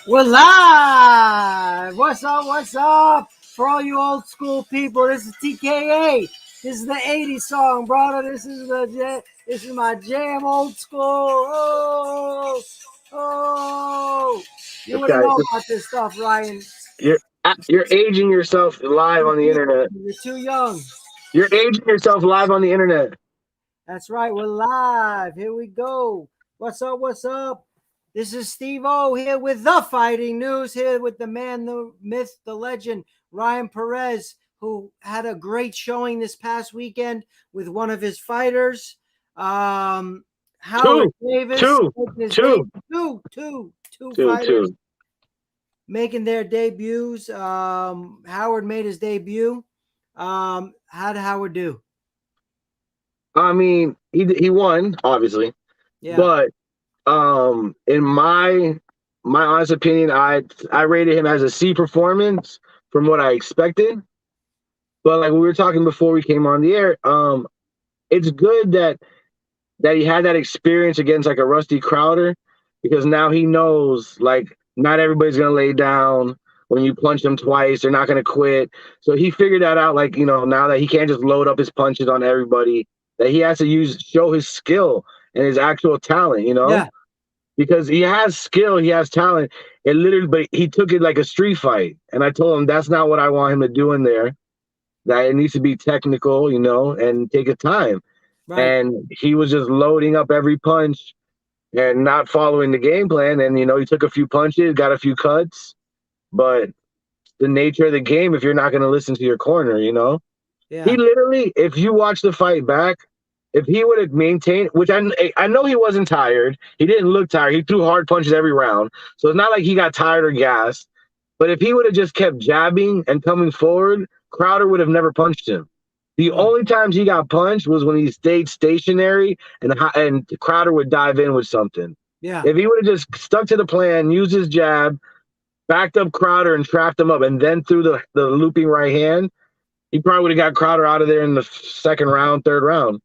We're live. What's up? What's up? For all you old school people, this is TKA. This is the '80s song, brother. This is my jam, old school. Oh, oh. You wouldn't Okay, know about this stuff, Ryan. you're you're aging yourself live on the internet. You're too young. You're aging yourself live on the internet. That's right. We're live. Here we go. What's up? What's up? This is Steve O here with the fighting news, here with the man, the myth, the legend, Ryan Perez, who had a great showing this past weekend with one of his fighters. Howard Davis two fighters making their debuts. Howard made his debut. How did Howard do? I mean, he won, obviously. Yeah. But in my honest opinion, I rated him as a C performance from what I expected. But like we were talking before we came on the air, it's good that he had that experience against like a Rusty Crowder, because now he knows like not everybody's gonna lay down. When you punch them twice, they're not gonna quit. So he figured that out, like, now that he can't just load up his punches on everybody, that he has to show his skill and his actual talent, Yeah. because he has skill, he has talent. It literally, but he took it like a street fight. And I told him that's not what I want him to do in there. That it needs to be technical, and take his time. Right. And he was just loading up every punch and not following the game plan. And, he took a few punches, got a few cuts, but the nature of the game, if you're not going to listen to your corner, Yeah. He literally, if you watch the fight back, if he would have maintained, which I know he wasn't tired. He didn't look tired. He threw hard punches every round. So it's not like he got tired or gassed. But if he would have just kept jabbing and coming forward, Crowder would have never punched him. The only times he got punched was when he stayed stationary and Crowder would dive in with something. Yeah. If he would have just stuck to the plan, used his jab, backed up Crowder and trapped him up, and then threw the looping right hand, he probably would have got Crowder out of there in the second round, third round.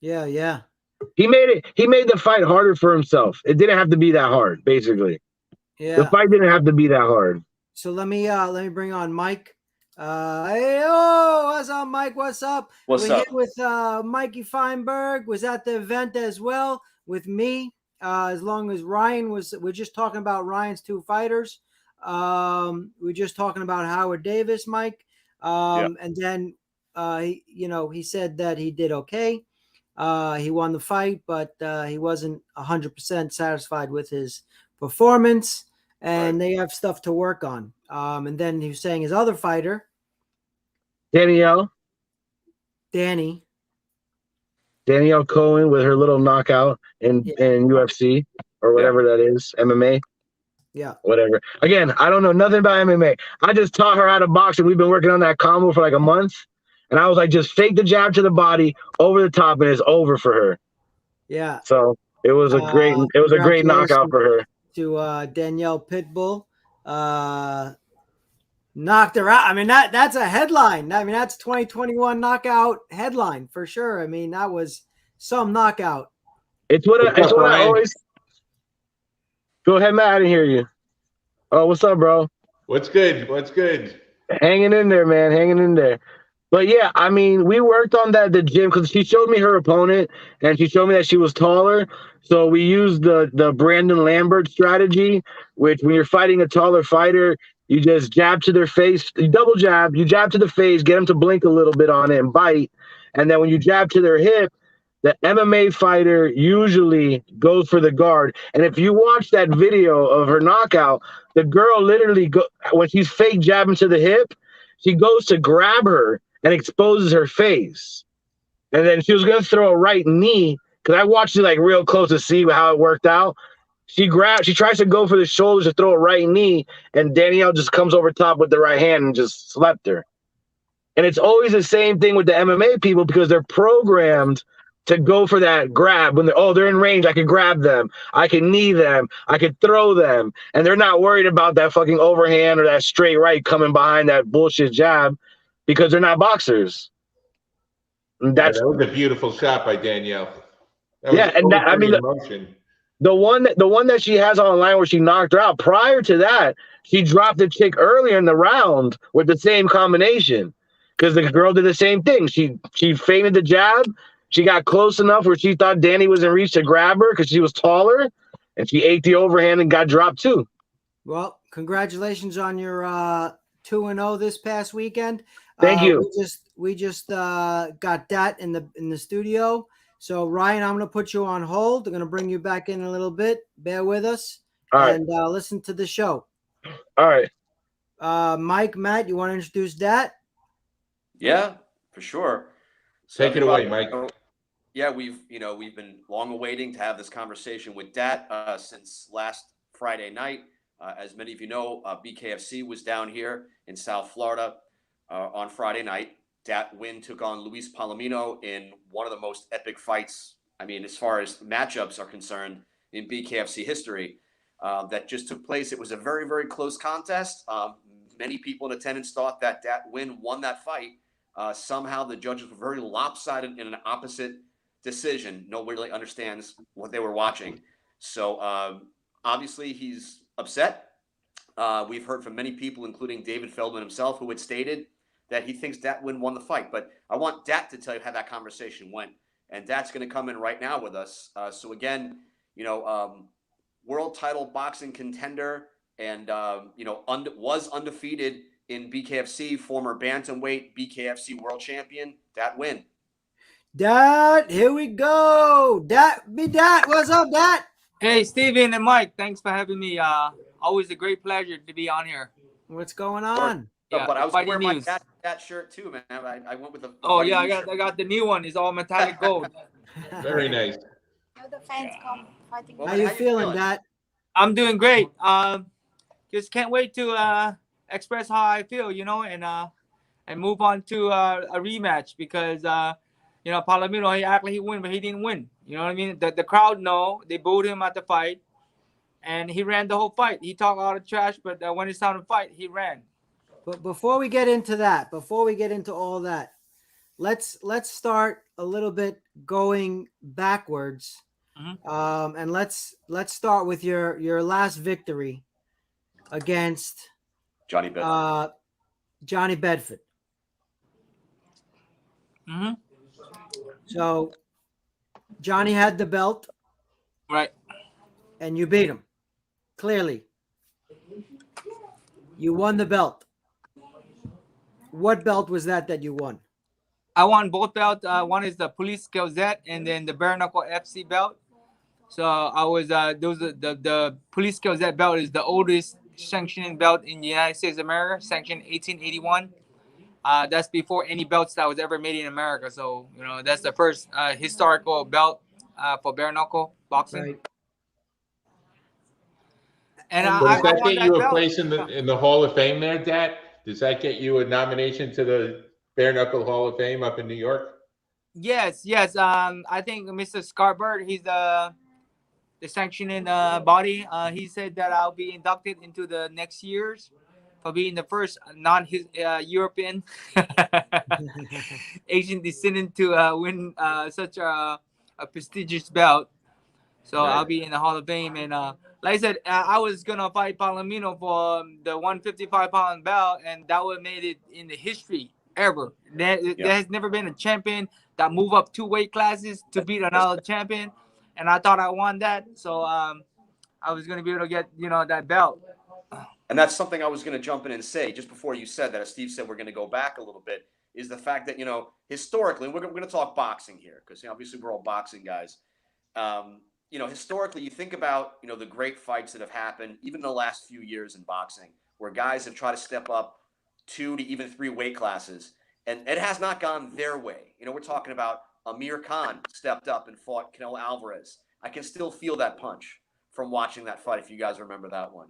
Yeah, yeah. He made the fight harder for himself. It didn't have to be that hard, basically. Yeah. The fight didn't have to be that hard. So let me bring on Mike. Hey, what's up, Mike? What's up? What's We're up? here with Mikey Feinberg, was at the event as well with me. As long as Ryan we're just talking about Ryan's two fighters. We're just talking about Howard Davis, Mike. And then he said that he did okay. He won the fight, but he wasn't 100% satisfied with his performance, and they have stuff to work on. And then he was saying his other fighter, Danielle Cohen, with her little knockout in UFC or whatever that is, MMA. Yeah. Whatever. Again, I don't know nothing about MMA. I just taught her how to box, and we've been working on that combo for like a month. And I was like, just fake the jab to the body, over the top, and it's over for her. Yeah. So it was a great knockout for her. To Danielle Pitbull. Knocked her out. I mean, that's a headline. I mean, that's 2021 knockout headline for sure. I mean, that was some knockout. It's what I always. Go ahead, Matt. I didn't hear you. Oh, what's up, bro? What's good? What's good? Hanging in there, man. Hanging in there. But yeah, I mean, we worked on that at the gym because she showed me her opponent and she showed me that she was taller. So we used the Brandon Lambert strategy, which when you're fighting a taller fighter, you just jab to their face, you double jab, you jab to the face, get them to blink a little bit on it and bite. And then when you jab to their hip, the MMA fighter usually goes for the guard. And if you watch that video of her knockout, the girl literally, when she's fake jabbing to the hip, she goes to grab her and exposes her face. And then she was going to throw a right knee, because I watched it like real close to see how it worked out. She tries to go for the shoulders to throw a right knee, and Danielle just comes over top with the right hand and just slept her. And it's always the same thing with the MMA people, because they're programmed to go for that grab when they're in range. I can grab them, I can knee them, I could throw them, and they're not worried about that fucking overhand or that straight right coming behind that bullshit jab, because they're not boxers. And that was a beautiful shot by Danielle. Emotion. The one that she has online where she knocked her out. Prior to that, she dropped a chick earlier in the round with the same combination. Because the girl did the same thing. She feinted the jab. She got close enough where she thought Danny was in reach to grab her because she was taller, and she ate the overhand and got dropped too. Well, congratulations on your 2-0 this past weekend. Thank you. We just got that in the studio. So Ryan, I'm going to put you on hold. I'm going to bring you back in a little bit. Bear with us. All right. And listen to the show. All right. Mike, Matt, you want to introduce that? Yeah, for sure. So Take it away, Mike. Yeah, we've been long awaiting to have this conversation with Dat since last Friday night. As many of you know, BKFC was down here in South Florida on Friday night. Dat Nguyen took on Luis Palomino in one of the most epic fights, I mean, as far as matchups are concerned, in BKFC history that just took place. It was a very, very close contest. Many people in attendance thought that Dat Nguyen won that fight. Somehow the judges were very lopsided in an opposite decision. Nobody really understands what they were watching. So obviously he's upset. We've heard from many people, including David Feldman himself, who had stated that he thinks Dat Nguyen won the fight. But I want Dat to tell you how that conversation went. And Dat's going to come in right now with us. So again, world title boxing contender and, was undefeated in BKFC, former bantamweight BKFC world champion, Dat Nguyen. Dat, here we go. Dat, what's up, Dat? Hey, Steven and Mike, thanks for having me. Always a great pleasure to be on here. What's going on? Yeah, but I was wearing news. my Dat shirt too, man. I went with the Oh yeah, I got the new one. It's all metallic gold. Very nice. The fans come fighting. How you feeling, Dat? I'm doing great. Just can't wait to express how I feel, and move on to a rematch because Palomino, he acted like he won, but he didn't win. You know what I mean? The crowd know they booed him at the fight, and he ran the whole fight. He talked all the trash, but when it's time to fight, he ran. But before we get into that, before we get into all that, let's start a little bit going backwards, and let's start with your last victory against Johnny Bedford. Johnny Bedford. Mm-hmm. So Johnny had the belt, Right. and you beat him. Clearly, you won the belt. What belt was that you won? I won both belts. One is the Police Gazette, and then the Bare Knuckle FC belt. So I was the Police Gazette belt is the oldest sanctioning belt in the United States of America, sanctioned 1881. That's before any belts that was ever made in America. So that's the first historical belt for bare knuckle boxing. Right. And So does that won get you a belt. place in the Hall of Fame there, Dat? Does that get you a nomination to the Bare Knuckle Hall of Fame up in New York? Yes. I think Mr. Scarbird, he's the sanctioning body. He said that I'll be inducted into the next year's for being the first non-European Asian descendant to win such a prestigious belt. So Right. I'll be in the Hall of Fame. And like I said, I was going to fight Palomino for the 155-pound belt, and that would have made it in the history ever. There has never been a champion that moved up 2 weight classes to beat another champion. And I thought I won that. So I was going to be able to get, that belt. And that's something I was going to jump in and say just before you said that, as Steve said, we're going to go back a little bit, is the fact that, historically, we're going to talk boxing here because obviously we're all boxing guys. Historically, you think about, the great fights that have happened, even in the last few years in boxing, where guys have tried to step up 2 to even 3 weight classes, and it has not gone their way. We're talking about Amir Khan stepped up and fought Canelo Alvarez. I can still feel that punch from watching that fight, if you guys remember that one.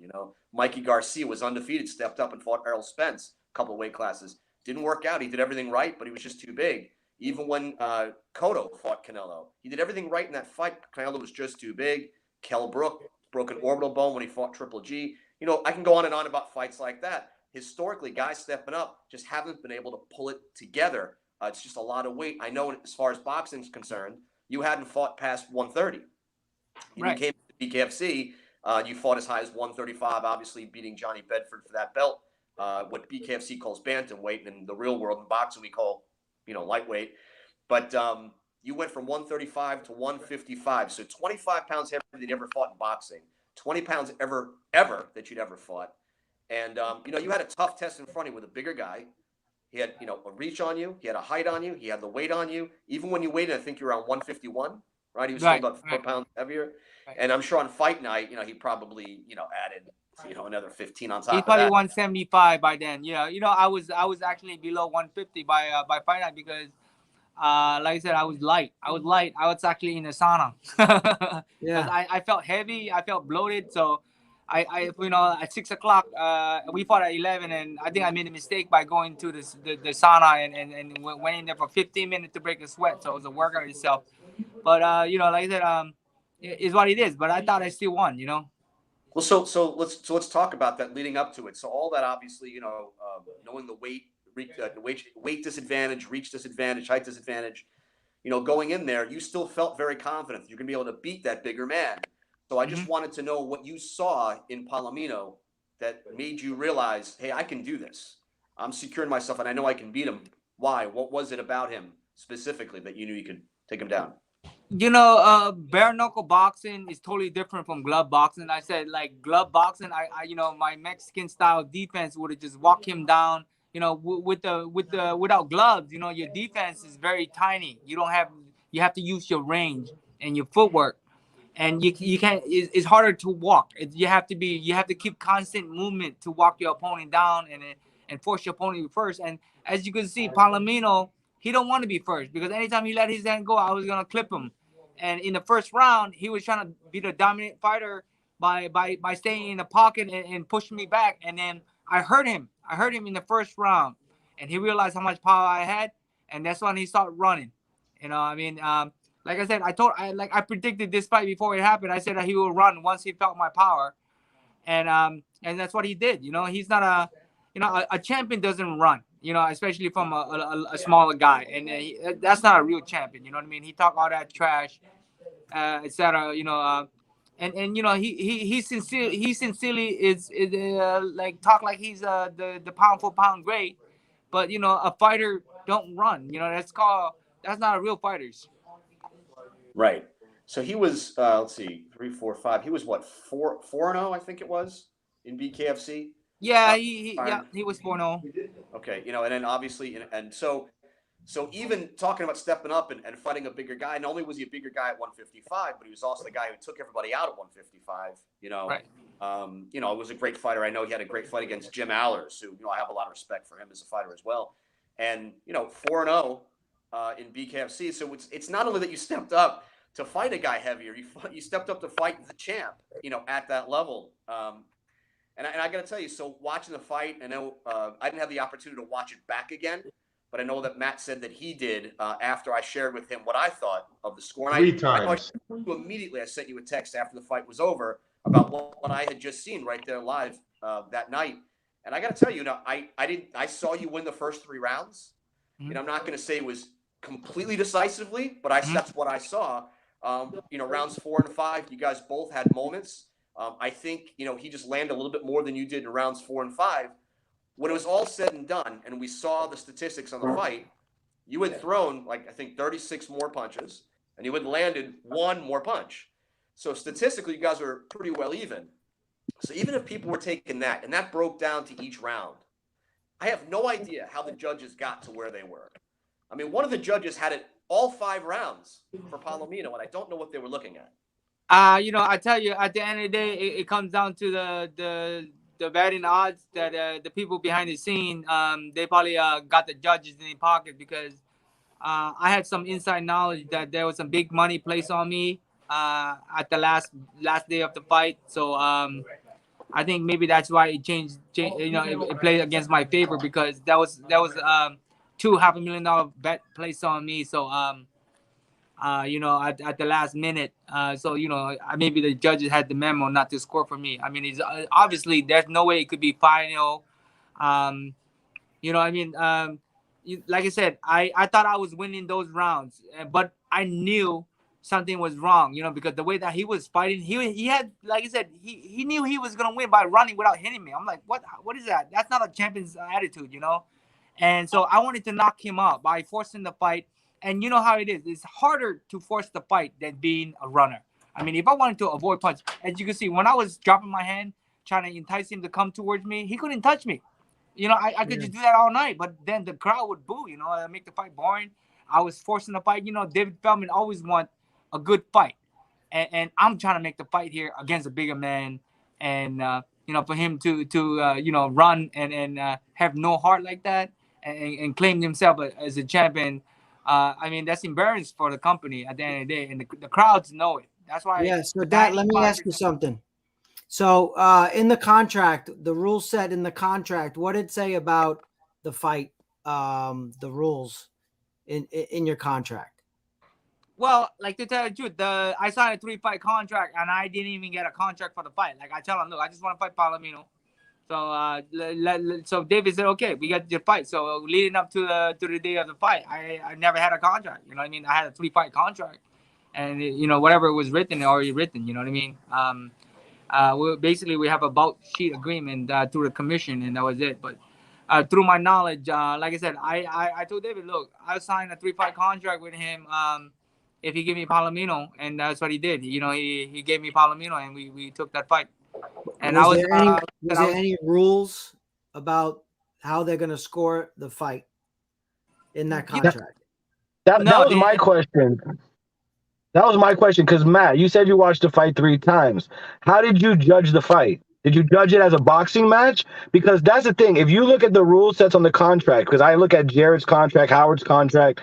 Mikey Garcia was undefeated, stepped up and fought Errol Spence, a couple of weight classes. Didn't work out. He did everything right, but he was just too big. Even when Cotto fought Canelo, he did everything right in that fight. Canelo was just too big. Kell Brook broke an orbital bone when he fought Triple G. I can go on and on about fights like that. Historically, guys stepping up just haven't been able to pull it together. It's just a lot of weight. I know as far as boxing is concerned, you hadn't fought past 130. You Right. came BKFC, you fought as high as 135, obviously beating Johnny Bedford for that belt. What BKFC calls bantamweight, and in the real world in boxing we call, lightweight. But you went from 135 to 155, so 25 pounds heavier than you ever fought in boxing, 20 pounds ever that you'd ever fought. And you had a tough test in front of you with a bigger guy. He had a reach on you, he had a height on you, he had the weight on you. Even when you weighed in, I think you were around 151, right? He was still about 4 pounds heavier. Right. And I'm sure on fight night, he probably added another 15 on top. He probably 175 by then. I was actually below 150 by fight night because like I said, I was light. I was actually in the sauna. Yeah. I felt heavy. I felt bloated. So I at 6 o'clock, we fought at 11, and I think I made a mistake by going to the sauna and went in there for 15 minutes to break a sweat. So it was a workout itself. But like I said, it's what it is. But I thought I still won. Well, so let's talk about that leading up to it. So all that, obviously, knowing the weight disadvantage, reach disadvantage, height disadvantage, going in there, you still felt very confident that you're going to be able to beat that bigger man. So I just wanted to know what you saw in Palomino that made you realize, hey, I can do this. I'm securing myself, and I know I can beat him. Why? What was it about him specifically that you knew you could take him down? Bare knuckle boxing is totally different from glove boxing. I said, like, glove boxing, I my Mexican style defense would have just walked him down. Without gloves, your defense is very tiny. You have to use your range and your footwork, and you can't. It's harder to walk. You have to keep constant movement to walk your opponent down and force your opponent first. And as you can see, Palomino, he don't want to be first because anytime he let his hand go, I was gonna clip him. And in the first round, he was trying to be the dominant fighter by staying in the pocket and pushing me back. And then I hurt him. In the first round, and he realized how much power I had, and that's when he started running. Like I said, I predicted this fight before it happened. I said that he will run once he felt my power, and that's what he did. He's not a champion doesn't run. Especially from a smaller guy, and that's not a real champion. You know what I mean? He talk all that trash, etc. And he sincerely is like talk like he's the pound for pound great, but a fighter don't run. That's not a real fighters. Right. So he was let's see, 3, 4, 5. He was what, 4-0, I think it was, in BKFC. Yeah, he was 4-0. Okay, and then obviously, and so even talking about stepping up and fighting a bigger guy, not only was he a bigger guy at 155, but he was also the guy who took everybody out at 155. Right. It was a great fighter. I know he had a great fight against Jim Allers, who I have a lot of respect for him as a fighter as well. And 4-0 in BKFC. So it's not only that you stepped up to fight a guy heavier, you stepped up to fight the champ, at that level. And I got to tell you, so watching the fight, I know I didn't have the opportunity to watch it back again, but I know that Matt said that he did after I shared with him what I thought of the score. And 3 times. Immediately, I sent you a text after the fight was over about what I had just seen right there live that night. And I got to tell you, I saw you win the first 3 rounds. Mm-hmm. I'm not going to say it was completely decisively, but that's what I saw. Rounds 4 and 5, you guys both had moments. I think, he just landed a little bit more than you did in rounds 4 and 5. When it was all said and done, and we saw the statistics on the fight, you had thrown, I think 36 more punches, and you had landed 1 more punch. So statistically, you guys were pretty well even. So even if people were taking that, and that broke down to each round, I have no idea how the judges got to where they were. I mean, one of the judges had it all 5 rounds for Palomino, and I don't know what they were looking at. I tell you, at the end of the day, it comes down to the betting odds that the people behind the scene, they probably got the judges in their pocket because I had some inside knowledge that there was some big money placed on me at the last day of the fight. So I think maybe that's why it changed. It played against my favor because that was $2 $500,000 bet placed on me. So at the last minute. Maybe the judges had the memo not to score for me. I mean, it's obviously there's no way it could be final. Like I said, I thought I was winning those rounds, but I knew something was wrong, you know, because the way that he was fighting, he had, like I said, he knew he was gonna win by running without hitting me. I'm like, what is that? That's not a champion's attitude, you know. And so I wanted to knock him out by forcing the fight. And you know how it is. It's harder to force the fight than being a runner. I mean, if I wanted to avoid punch, as you can see, when I was dropping my hand, trying to entice him to come towards me, he couldn't touch me. You know, I could just do that all night, but then the crowd would boo, you know, and make the fight boring. I was forcing the fight. You know, David Feldman always want a good fight. And I'm trying to make the fight here against a bigger man. And, you know, for him to you know, run and have no heart like that and claim himself as a champion, I mean, that's embarrassing for the company at the end of the day. And the crowds know it. That's why. Yeah. So that, let me ask you something. So in the contract, the rule set in the contract, what did it say about the fight, the rules in your contract? Well, like to tell you the truth, I signed a 3-fight contract and I didn't even get a contract for the fight. Like I tell him, look, I just want to fight Palomino. So so David said, okay, we got your fight. So leading up to the day of the fight, I never had a contract. You know what I mean? I had a 3-fight contract, and you know, whatever was written already written. You know what I mean? We have a bout sheet agreement through the commission, and that was it. But through my knowledge, like I said, I told David, look, I signed a 3-fight contract with him. If he gave me Palomino, and that's what he did. You know, he gave me Palomino, and we took that fight. And was there any rules about how they're going to score the fight in that contract? That was my question. That was my question, because Matt, you said you watched the fight 3 times. How did you judge the fight? Did you judge it as a boxing match? Because that's the thing. If you look at the rule sets on the contract, because I look at Jared's contract, Howard's contract,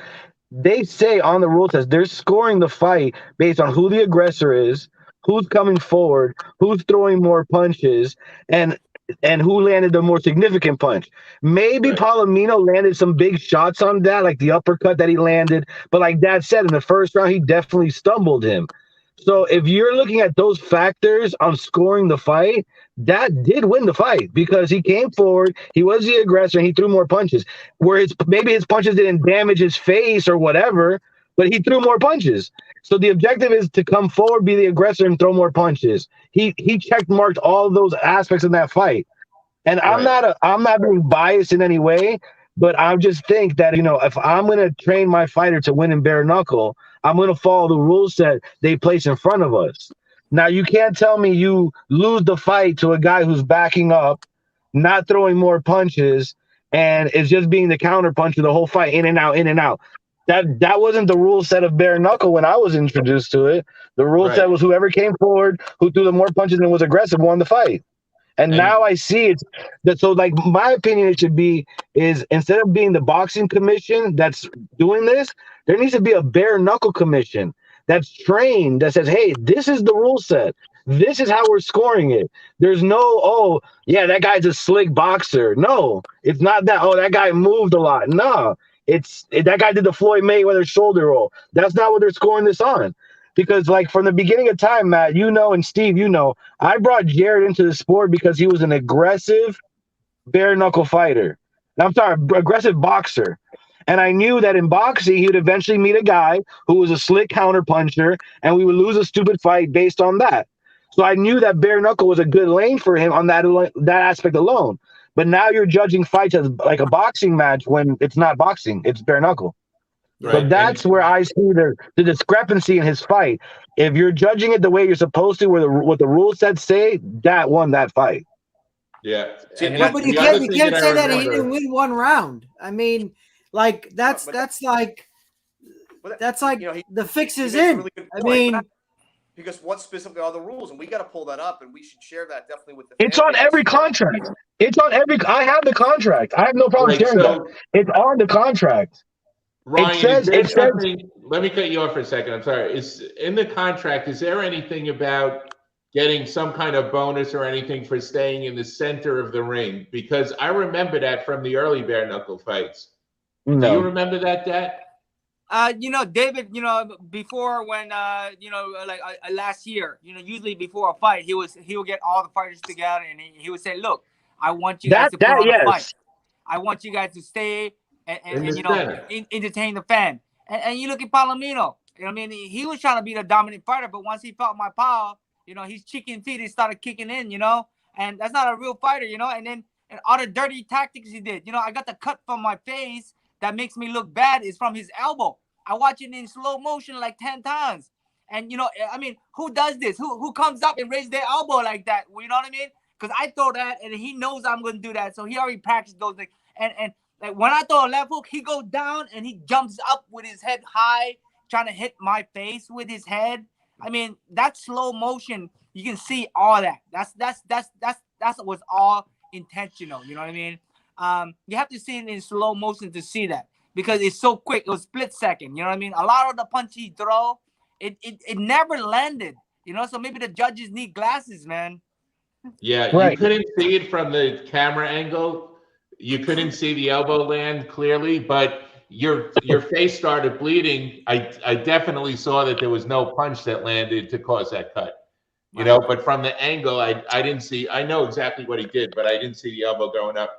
they say on the rule sets they're scoring the fight based on who the aggressor is, who's coming forward, who's throwing more punches, and who landed the more significant punch. Maybe Palomino landed some big shots on that, like the uppercut that he landed. But like Dad said, in the first round, he definitely stumbled him. So if you're looking at those factors on scoring the fight, that did win the fight because he came forward, he was the aggressor, and he threw more punches. Where maybe his punches didn't damage his face or whatever, but he threw more punches. So the objective is to come forward, be the aggressor, and throw more punches. He check marked all of those aspects in that fight. And I'm not being biased in any way, but I just think that, you know, if I'm going to train my fighter to win in bare knuckle, I'm going to follow the rules that they place in front of us. Now, you can't tell me you lose the fight to a guy who's backing up, not throwing more punches, and is just being the counter puncher the whole fight, in and out, in and out. That wasn't the rule set of bare knuckle when I was introduced to it. The rule set was whoever came forward, who threw the more punches and was aggressive, won the fight. And now I see it's that. So, like, my opinion, it should be is instead of being the boxing commission that's doing this, there needs to be a bare knuckle commission that's trained that says, hey, this is the rule set. This is how we're scoring it. There's no, oh, yeah, that guy's a slick boxer. No, it's not that. Oh, that guy moved a lot. No, that guy did the Floyd Mayweather shoulder roll. That's not what they're scoring this on. Because, like, from the beginning of time, Matt, you know, and Steve, you know, I brought Jared into the sport because he was an aggressive bare-knuckle fighter. I'm sorry, aggressive boxer. And I knew that in boxing, he would eventually meet a guy who was a slick counterpuncher, and we would lose a stupid fight based on that. So I knew that bare-knuckle was a good lane for him on that aspect alone. But now you're judging fights as like a boxing match when it's not boxing, it's bare-knuckle. Right. So that's where I see the discrepancy in his fight. If you're judging it the way you're supposed to, what the rules set say, that won that fight. Yeah. But you can't say that he didn't win one round. I mean, like that's like you know, the fix is in. Really I mean, because what specifically are the rules, and we got to pull that up, and we should share that definitely with the. It's on every contract. It's on every. I have the contract. I have no problem sharing that. It's on the contract. Ryan, let me cut you off for a second. I'm sorry. Is in the contract, is there anything about getting some kind of bonus or anything for staying in the center of the ring? Because I remember that from the early bare knuckle fights. No. Do you remember that, Dad? You know, David, you know, before when, you know, like last year, you know, usually before a fight, he would get all the fighters together and he would say, look, I want you guys to put on a fight. I want you guys to stay and you know, entertain the fan. And you look at Palomino. You know what I mean? He was trying to be the dominant fighter, but once he felt my power, you know, his chicken feet, he started kicking in, you know, and that's not a real fighter, you know. And then and all the dirty tactics he did, you know, I got the cut from my face that makes me look bad is from his elbow. I watch it in slow motion like 10 times. And, you know, I mean, who does this? Who comes up and raises their elbow like that? You know what I mean? Because I throw that, and he knows I'm going to do that. So he already practiced those things. And like when I throw a left hook, he goes down, and he jumps up with his head high, trying to hit my face with his head. I mean, that slow motion, you can see all that. That was all intentional. You know what I mean? You have to see it in slow motion to see that because it's so quick. It was split second. You know what I mean? A lot of the punch he throw, it never landed. You know, so maybe the judges need glasses, man. Yeah, Right. you couldn't see it from the camera angle. You couldn't see the elbow land clearly, but your face started bleeding. I definitely saw that there was no punch that landed to cause that cut. You know, but from the angle, I didn't see. I know exactly what he did, but I didn't see the elbow going up.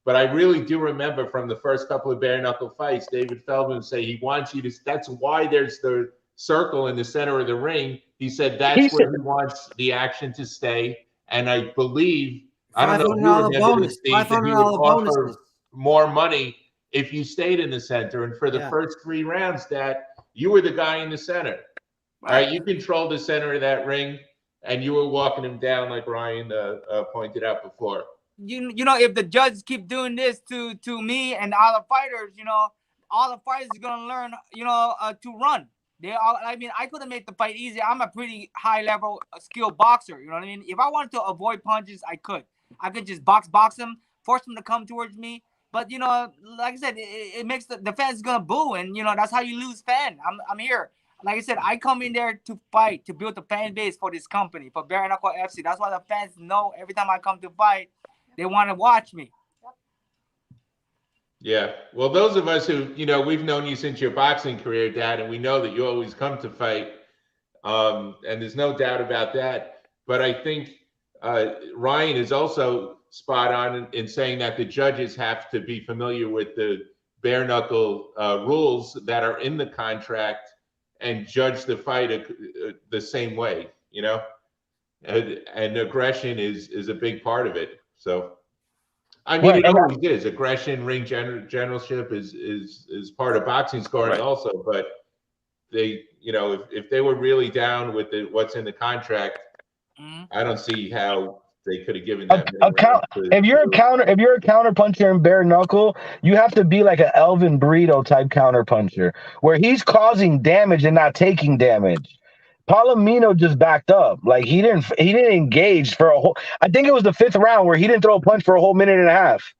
But I really do remember from the first couple of bare knuckle fights, David Feldman say he wants you to. That's why there's the circle in the center of the ring. He said that's where he wants the action to stay. And I believe, I don't know if you remember this, Steve, that he would offer more money if you stayed in the center. And for the first 3 rounds, that you were the guy in the center. All right, you controlled the center of that ring, and you were walking him down like Ryan pointed out before. You know, if the judges keep doing this to me and all the fighters, you know, all the fighters are gonna learn, you know, to run. I mean, I could have made the fight easy. I'm a pretty high level skilled boxer. You know what I mean? If I wanted to avoid punches, I could. I could just box them, force them to come towards me. But you know, like I said, it makes the fans gonna boo, and you know that's how you lose fan. I'm here. Like I said, I come in there to fight, to build a fan base for this company, for Bare Knuckle FC. That's why the fans know every time I come to fight, they want to watch me. Yeah. Well, those of us who, you know, we've known you since your boxing career, Dad, and we know that you always come to fight. And there's no doubt about that. But I think Ryan is also spot on in saying that the judges have to be familiar with the bare knuckle rules that are in the contract and judge the fight the same way, you know, and aggression is a big part of it. So, I mean, it always is. Aggression, ring generalship is part of boxing scoring also. But they, you know, if they were really down with what's in the contract, I don't see how they could have given that. If you're a counter puncher in bare knuckle, you have to be like an Elvin Brito type counter puncher, where he's causing damage and not taking damage. Palomino just backed up. Like he didn't engage for a whole. I think it was the 5th round where he didn't throw a punch for a whole minute and a half.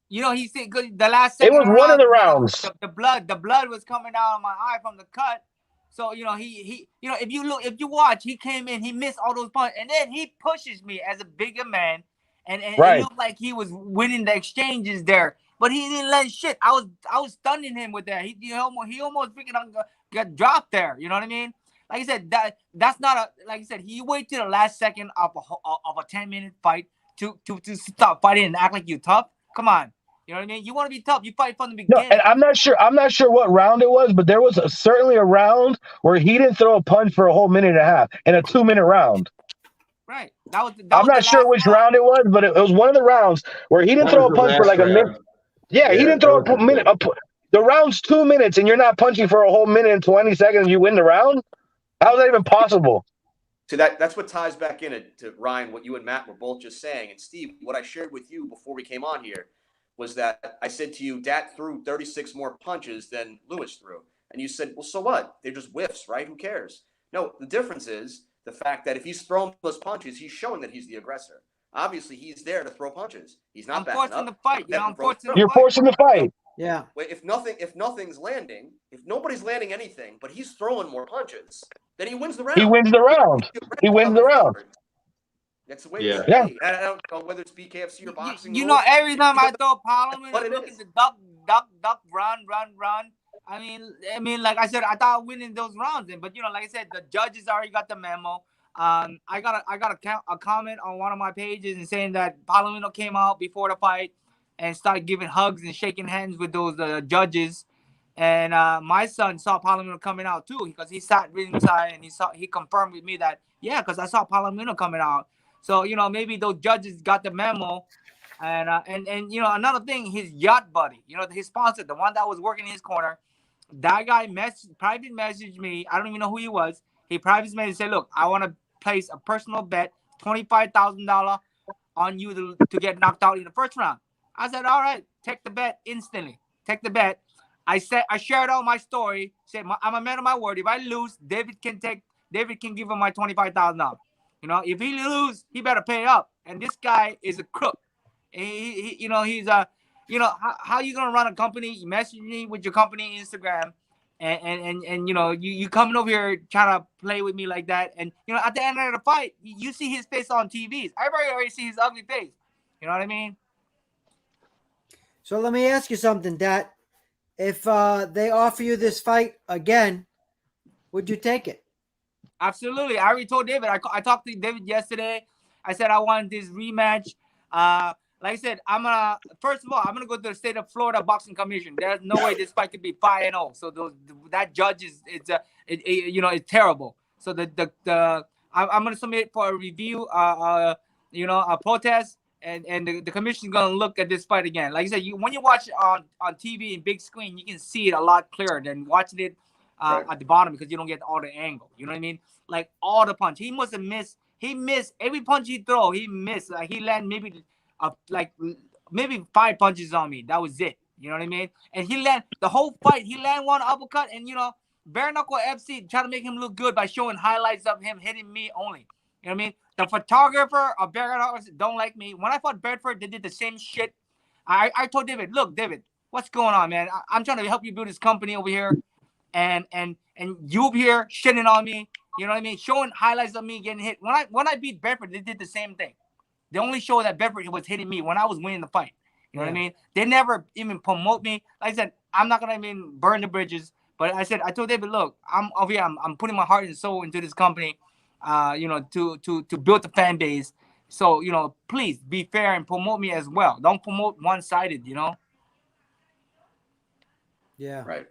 You know, he said the last. It was one of the rounds. The blood was coming out of my eye from the cut. So, you know, he you know, if you watch, he came in, he missed all those punches, and then he pushes me as a bigger man, and it looked like he was winning the exchanges there, but he didn't let shit. I was stunning him with that. He almost freaking got dropped there. You know what I mean? Like I said, that's not a, like I said, he waited till the last second of a 10-minute fight to stop fighting and act like you're tough. Come on. You know what I mean? You want to be tough. You fight from the beginning. No, and I'm not sure what round it was, but there was certainly a round where he didn't throw a punch for a whole minute and a half in a 2-minute round. Right. I'm not sure which round it was, but it was one of the rounds where he didn't throw a punch for like a minute. Yeah, he didn't throw a minute. The round's 2 minutes, and you're not punching for a whole minute and 20 seconds. You win the round. How is that even possible? So that's what ties back in to Ryan, what you and Matt were both just saying. And Steve, what I shared with you before we came on here was that I said to you, Dat threw 36 more punches than Lewis threw. And you said, well, so what? They're just whiffs, right? Who cares? No, the difference is the fact that if he's throwing those punches, he's showing that he's the aggressor. Obviously, he's there to throw punches. He's not backing up. I'm forcing the fight. You know, You're forcing the fight. Yeah. If nothing's landing, if nobody's landing anything, but he's throwing more punches, then he wins the round. He wins the round. He wins the round. That's the way it's played. I don't know whether it's BKFC or boxing. You know, every time I throw Palomino, I look at the duck, run. I mean, like I said, I thought winning those rounds, but you know, like I said, the judges already got the memo. I got a comment on one of my pages and saying that Palomino came out before the fight and started giving hugs and shaking hands with those judges. And my son saw Palomino coming out too, because he sat ringside and he confirmed with me that, yeah, because I saw Palomino coming out. So maybe those judges got the memo. And another thing, his yacht buddy, his sponsor, the one that was working in his corner, that guy private messaged me. I don't even know who he was. He private messaged and said, look, I want to place a personal bet, $25,000 on you to get knocked out in the first round. I said, all right, take the bet instantly. Take the bet. I shared out my story. Said, I'm a man of my word. If I lose, David can give him my $25,000. If he lose, he better pay up. And this guy is a crook. He's how you gonna run a company? You message me with your company Instagram, and you coming over here trying to play with me like that. And at the end of the fight, you see his face on TVs. Everybody already sees his ugly face. You know what I mean? So let me ask you something, Dat. If they offer you this fight again, would you take it? Absolutely. I already told David. I talked to David yesterday. I said I want this rematch. Like I said, first of all, I'm gonna go to the state of Florida Boxing Commission. There's no way this fight could be 5-0. So that judge it's terrible. So I'm gonna submit for a review, a protest, and the commission is gonna look at this fight again. Like I said, when you watch it on TV and big screen, you can see it a lot clearer than watching it Right. at the bottom, because you don't get all the angle. You know what I mean? Like all the punch, he must have missed. He missed every punch he throw. He missed. Like he landed maybe 5 punches on me. That was it. You know what I mean? And he landed the whole fight. He landed one uppercut, and Bare Knuckle FC try to make him look good by showing highlights of him hitting me only. You know what I mean? The photographer of Bare Knuckle don't like me. When I fought Bedford, they did the same shit. I told David, look, David, what's going on, man? I'm trying to help you build this company over here, and you over here shitting on me. You know what I mean? Showing highlights of me getting hit. When I beat Bedford, they did the same thing. They only show that Bedford was hitting me when I was winning the fight. You know what I mean? They never even promote me. Like I said, I'm not gonna even burn the bridges. But I told David, look, I'm over here. I'm putting my heart and soul into this company, to build the fan base. So please be fair and promote me as well. Don't promote one-sided. Yeah. Right.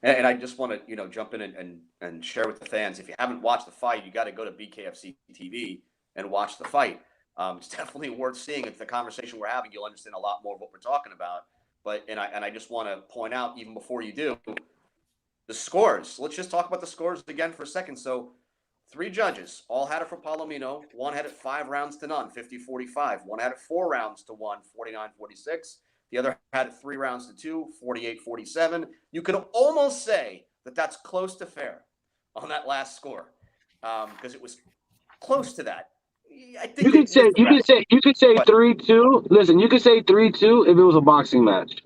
And I just want to, jump in and share with the fans. If you haven't watched the fight, you got to go to BKFC TV and watch the fight. It's definitely worth seeing. It's the conversation we're having. You'll understand a lot more of what we're talking about. But I just want to point out, even before you do, the scores. Let's just talk about the scores again for a second. So 3 judges all had it for Palomino. One had it 5 rounds to none, 50-45. One had it 4 rounds to 1, 49-46. The other had it 3 rounds to 2, 48-47. You could almost say that that's close to fair on that last score, because it was close to that. I think You could say 3-2. Listen, you could say 3-2 if it was a boxing match.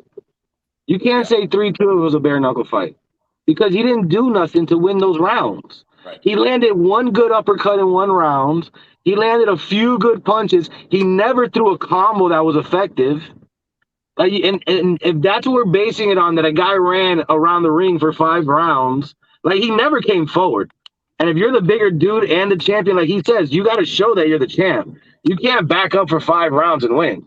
You can't say 3-2 if it was a bare knuckle fight, because he didn't do nothing to win those rounds. Right. He landed one good uppercut in one round. He landed a few good punches. He never threw a combo that was effective. And if that's what we're basing it on, that a guy ran around the ring for 5 rounds, like, he never came forward. And if you're the bigger dude and the champion, like he says, you got to show that you're the champ. You can't back up for 5 rounds and win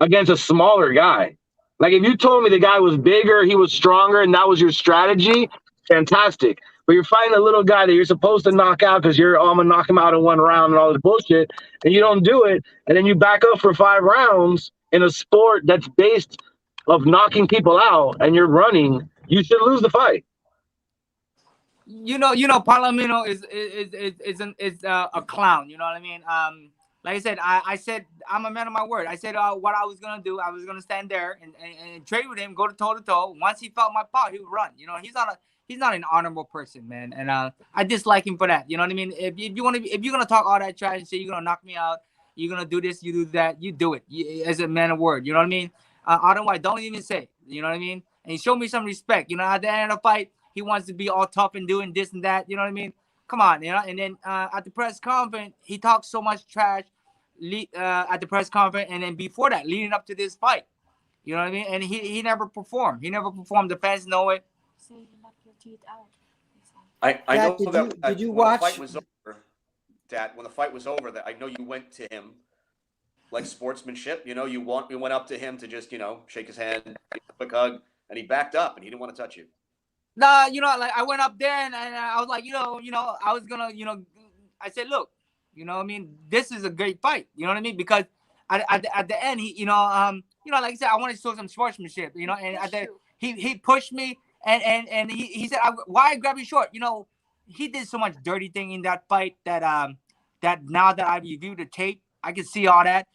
against a smaller guy. Like, if you told me the guy was bigger, he was stronger, and that was your strategy, fantastic. But you're fighting a little guy that you're supposed to knock out because I'm going to knock him out in 1 round and all this bullshit, and you don't do it, and then you back up for 5 rounds in a sport that's based of knocking people out, and you're running, you should lose the fight. Palomino is a clown. You know what I mean? Like I said, I'm a man of my word. I said what I was gonna do. I was gonna stand there and trade with him, go to toe to toe. Once he felt my power, he would run. He's not an honorable person, man. And I dislike him for that. You know what I mean? If you're gonna talk all that trash and say you're gonna knock me out, you're gonna do this, you do that, you do it as a man of word. You know what I mean? Otherwise, don't even say. You know what I mean? And he showed me some respect. At the end of the fight, he wants to be all tough and doing this and that. You know what I mean? Come on, And then at the press conference, he talked so much trash at the press conference, and then before that, leading up to this fight. You know what I mean? And he never performed. The fans know it. So you knock your teeth out. I know did you when watch? the fight was over, Dad, when the fight was over, that I know you went to him like sportsmanship. You went up to him to just, shake his hand, give a quick hug, and he backed up and he didn't want to touch you. Nah, like I went up there and I was like, I was gonna, I said, look, I mean, this is a great fight. You know what I mean? Because at the end, he, like I said, I wanted to show some sportsmanship, and he pushed me and he said, why grab you short? He did so much dirty thing in that fight that now that I reviewed the tape, I can see all that.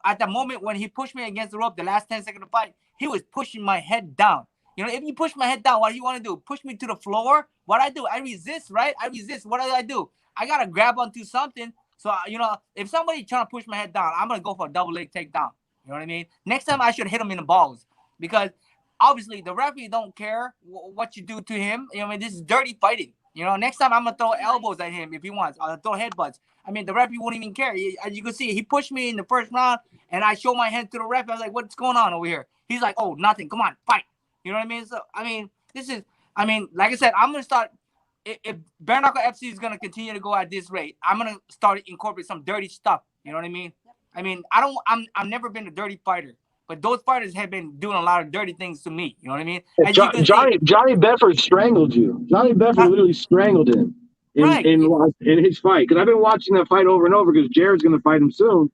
At the moment when he pushed me against the rope, the last 10 seconds of the fight, he was pushing my head down. If you push my head down, what do you want to do? Push me to the floor? What I do? I resist, right? I resist. What do? I got to grab onto something. So, if somebody trying to push my head down, I'm going to go for a double leg takedown. You know what I mean? Next time I should hit him in the balls because obviously the referee don't care what you do to him. This is dirty fighting. Next time I'm going to throw elbows at him if he wants. I'll throw headbutts. The referee won't even care. As you can see, he pushed me in the first round and I showed my hand to the ref. I was like, what's going on over here? He's like, oh, nothing. Come on, fight. You know what I mean? So, like I said, I'm going to start. If Bare Knuckle FC is going to continue to go at this rate, I'm going to start incorporate some dirty stuff. You know what I mean? I've never been a dirty fighter, but those fighters have been doing a lot of dirty things to me. You know what I mean? Johnny Bedford strangled you. Johnny Bedford literally strangled him in his fight. Because I've been watching that fight over and over because Jared's going to fight him soon.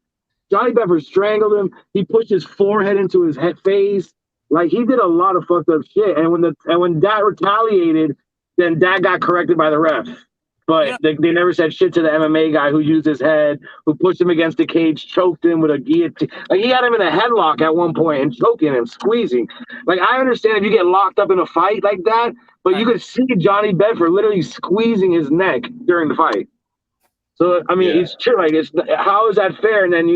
Johnny Bedford strangled him. He pushed his forehead into his face. Like, he did a lot of fucked up shit. And when Dad retaliated, then Dad got corrected by the ref. But they never said shit to the MMA guy who used his head, who pushed him against the cage, choked him with a guillotine. Like, he had him in a headlock at one point and choking him, squeezing. Like, I understand if you get locked up in a fight like that, but you could see Johnny Bedford literally squeezing his neck during the fight. So, it's true. Like, how is that fair? And then,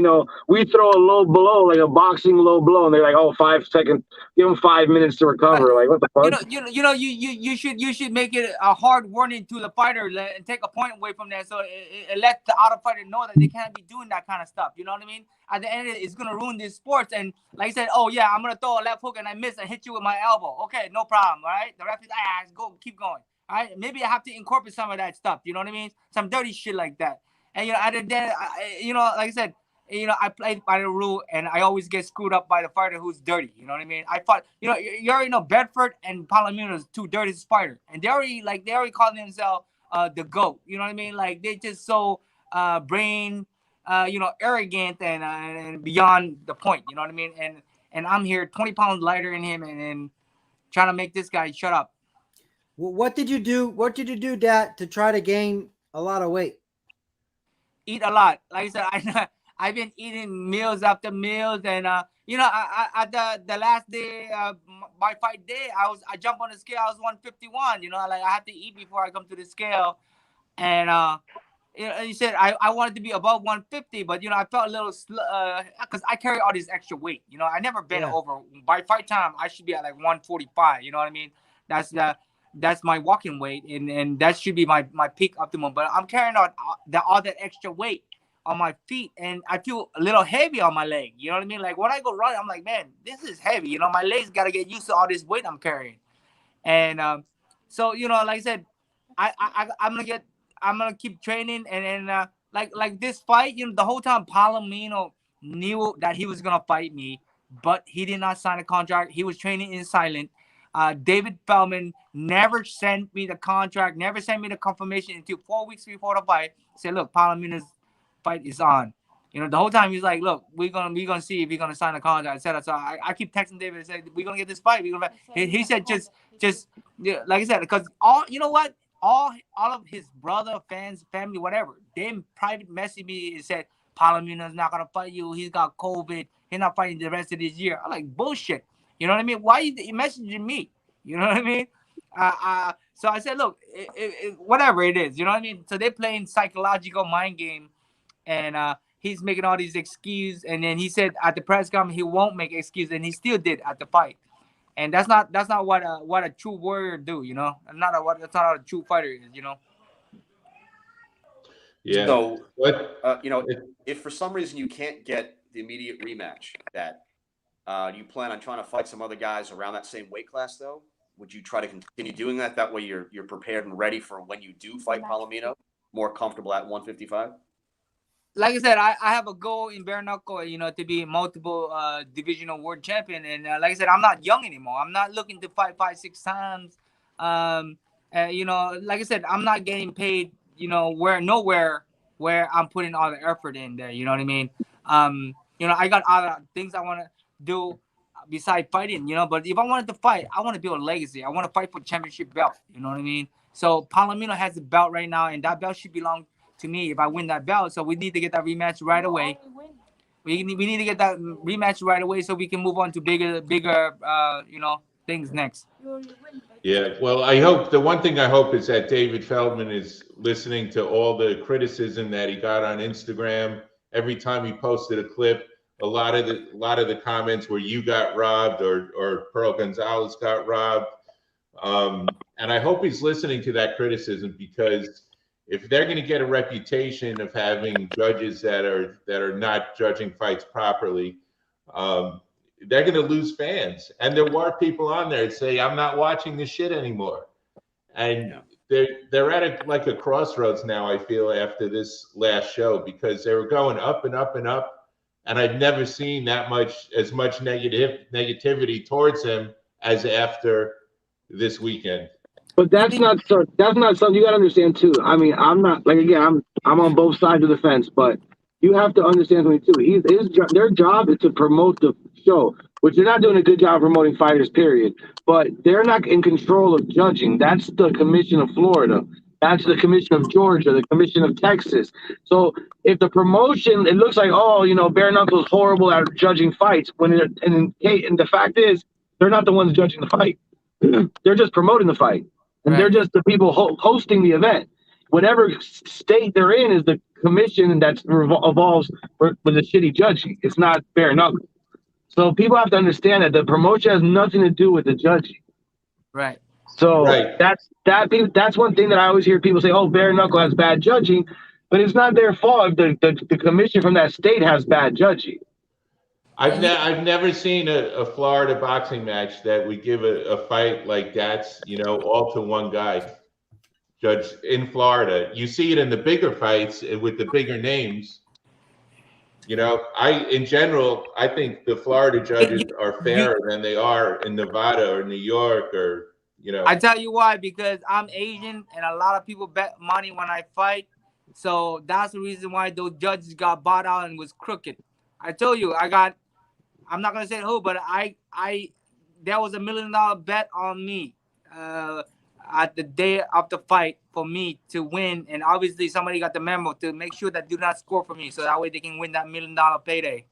we throw a low blow, like a boxing low blow, and they're like, oh, 5 seconds, give him 5 minutes to recover. Like, what the fuck? You should make it a hard warning to the fighter and take a point away from that, so it lets the other fighter know that they can't be doing that kind of stuff. You know what I mean? At the end, it's gonna ruin this sports. And like I said, oh yeah, I'm gonna throw a left hook and I miss and hit you with my elbow. Okay, no problem. All right, the ref is go, keep going. All right, maybe I have to incorporate some of that stuff. You know what I mean? Some dirty shit like that. And other than like I said, I played by the rule, and I always get screwed up by the fighter who's dirty. You know what I mean? I fought. You already know Bedford and Palomino is two dirtiest fighters, and they already call themselves the GOAT. You know what I mean? Like, they just so arrogant and beyond the point. You know what I mean? And I'm here 20 pounds lighter than him, and trying to make this guy shut up. Well, what did you do? What did you do, Dad, to try to gain a lot of weight? Eat a lot. Like I said, I've been eating meals after meals, and at the last day, my fight day, I jumped on the scale. I was 151. Like, I had to eat before I come to the scale, and he said I wanted to be above 150, but I felt a little because I carry all this extra weight. I never been over. By fight time, I should be at like 145. You know what I mean? That's my walking weight, and that should be my peak optimum. But I'm carrying all that extra weight on my feet, and I feel a little heavy on my leg. You know what I mean? Like, when I go running, I'm like, man, this is heavy. My legs got to get used to all this weight I'm carrying. And so like I said, I'm gonna keep training, and like this fight, the whole time Palomino knew that he was gonna fight me, but he did not sign a contract. He was training in silent. David Feldman never sent me the contract, never sent me the confirmation until 4 weeks before the fight. Said, look, Palomino's fight is on. The whole time he's like, look, we're gonna see if he's gonna sign a contract, etc. So I keep texting David and say, we're gonna get this fight. He said just like I said, because all of his brother, fans, family, whatever, they private messaged me and said, Palomino's not gonna fight you. He's got COVID. He's not fighting the rest of this year. I'm like, bullshit. You know what I mean? Why are you messaging me? You know what I mean? So I said, look, whatever it is, you know what I mean? So they're playing psychological mind game, and he's making all these excuses. And then he said at the press conference he won't make excuses, and he still did at the fight. And that's not what a true warrior do, That's not how a true fighter is, Yeah. So if for some reason you can't get the immediate rematch, that you plan on trying to fight some other guys around that same weight class, though? Would you try to continue doing that? That way you're prepared and ready for when you do fight Palomino, more comfortable at 155? like I said, I have a goal in bare knuckle, you know, to be multiple divisional world champion. And like I said, I'm not young anymore. I'm not looking to fight 5-6 times. You know, like I said, I'm not getting paid, you know, nowhere where I'm putting all the effort in there. You know what I mean? You know, I got other things I want to do besides fighting, you know. But if I wanted to fight, I want to build a legacy. I want to fight for championship belt. You know what I mean? So Palomino has the belt right now, and that belt should belong to me if I win that belt. So we need to get that rematch right away. We need to get that rematch right away so we can move on to bigger you know, things next. Yeah, well, I hope the one thing I hope is that David Feldman is listening to all the criticism that he got on Instagram. Every time he posted a clip, a lot of the comments where you got robbed or Pearl Gonzalez got robbed. And I hope he's listening to that criticism, because if they're going to get a reputation of having judges that are not judging fights properly, they're going to lose fans. And there were people on there that say, I'm not watching this shit anymore. And they're at a crossroads now, I feel, after this last show, because they were going up and up and up. And I've never seen as much negativity towards him as after this weekend. But that's not something you got to understand too. I mean, I'm not, like, again, I'm on both sides of the fence, but you have to understand something too. Their job is to promote the show, which they're not doing a good job promoting fighters, period. But they're not in control of judging. That's the Commission of Florida. That's the Commission of Georgia, the Commission of Texas. So if the promotion, it looks like, oh, you know, bare knuckles horrible at judging fights, and the fact is, they're not the ones judging the fight. They're just promoting the fight. And they're just the people hosting the event. Whatever state they're in is the commission that evolves with the shitty judging. It's not bare knuckle. So people have to understand that the promotion has nothing to do with the judging. Right. So that's one thing that I always hear people say, oh, bare knuckle has bad judging, but it's not their fault if the commission from that state has bad judging. I've never seen a Florida boxing match that would give a fight like that's, you know, all to one guy judge in Florida. You see it in the bigger fights with the bigger names. You know, in general, I think the Florida judges are fairer than they are in Nevada or New York, or, you know. I tell you why, because I'm Asian and a lot of people bet money when I fight. So that's the reason why those judges got bought out and was crooked. I told you, I'm not gonna say who, but there was $1 million bet on me at the day of the fight for me to win, and obviously somebody got the memo to make sure that do not score for me, so that way they can win that $1 million payday.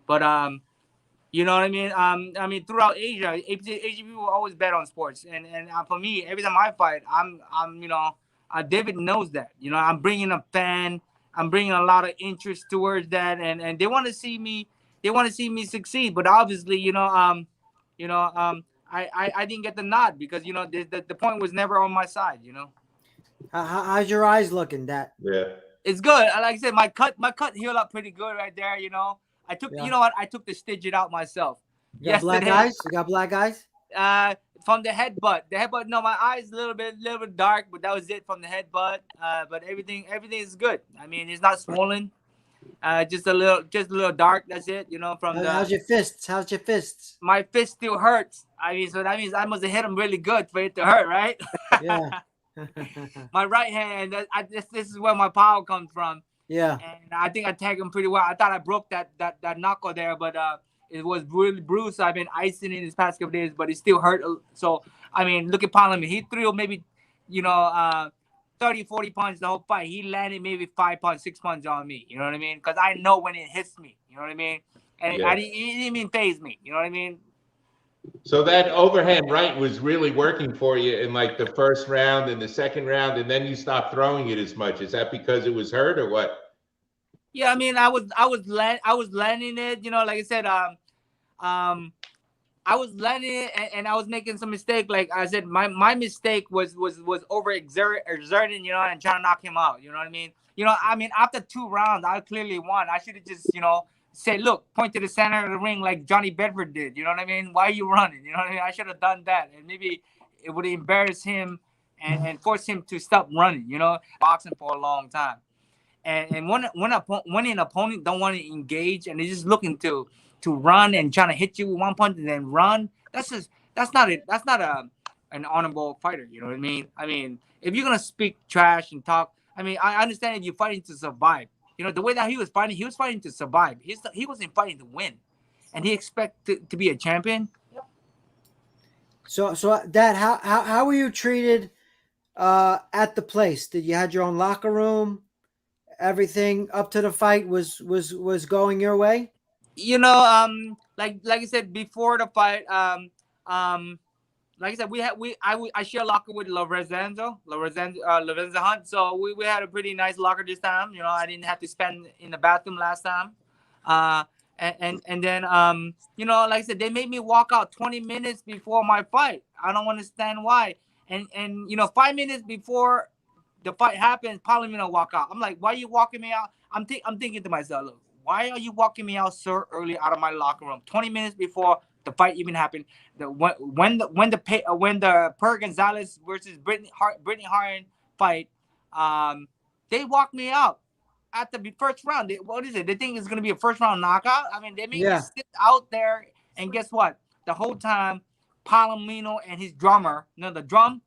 But you know what I mean? I mean, throughout Asia people always bet on sports, and for me, every time I fight, I'm you know, David knows that, you know, I'm bringing a fan, I'm bringing a lot of interest towards that, and they want to see me. They want to see me succeed, but obviously, you know, I didn't get the nod because, you know, the point was never on my side. You know. How's your eyes looking, that? Yeah. It's good. Like I said, my cut healed up pretty good right there. You know, you know what? I took the stitch it out myself. You got black eyes? You got black eyes? From the headbutt. No, my eyes a little bit dark, but that was it from the headbutt. But everything is good. I mean, it's not swollen. Just a little dark. That's it. You know, How's your fists? How's your fists? My fist still hurts. I mean, so that means I must have hit him really good for it to hurt, right? Yeah. My right hand. This is where my power comes from. Yeah. And I think I tagged him pretty well. I thought I broke that knuckle there, but it was really bruised. I've been icing it these past couple days, but it still hurt. So I mean, look at Palomino. He threw maybe, you know, 30, 40 punches the whole fight. He landed maybe 5 punches, 6 punches on me. You know what I mean? Because I know when it hits me. You know what I mean? And it didn't even faze me. You know what I mean? So that overhand right was really working for you in like the first round and the second round, and then you stopped throwing it as much. Is that because it was hurt or what? Yeah, I mean, I was landing it. You know, like I said, I was landing it, and I was making some mistake. Like I said, my mistake was over exerting, you know, and trying to knock him out. You know what I mean? You know, I mean, after 2 rounds, I clearly won. I should have just, you know, said, look, point to the center of the ring like Johnny Bedford did. You know what I mean? Why are you running? You know what I mean? I should have done that, and maybe it would embarrass him and force him to stop running. You know, boxing for a long time. And when an opponent don't want to engage and they're just looking to run and trying to hit you with one punch and then run, that's not an honorable fighter. You know what I mean? I mean, if you're gonna speak trash and talk, I mean, I understand if you're fighting to survive. You know, the way that he was fighting to survive. He wasn't fighting to win, and he expected to be a champion. So Dad, how were you treated at the place? Did you had your own locker room? Everything up to the fight was going your way? You know, like I said before the fight, like I said, I share a locker with Lorenzo Hunt. So we had a pretty nice locker this time. You know, I didn't have to spend in the bathroom last time. And then you know, like I said, they made me walk out 20 minutes before my fight. I don't understand why. And you know, 5 minutes before the fight happens, Palomino walk out. I'm like, why are you walking me out? I'm thinking to myself, look, why are you walking me out so early out of my locker room? 20 minutes before the fight even happened. When the Per Gonzalez versus Brittany Hart fight, they walked me out at the first round. What is it? They think it's gonna be a first round knockout. I mean, they made me sit out there, and guess what? The whole time, Palomino and his drummer, you know, the drum,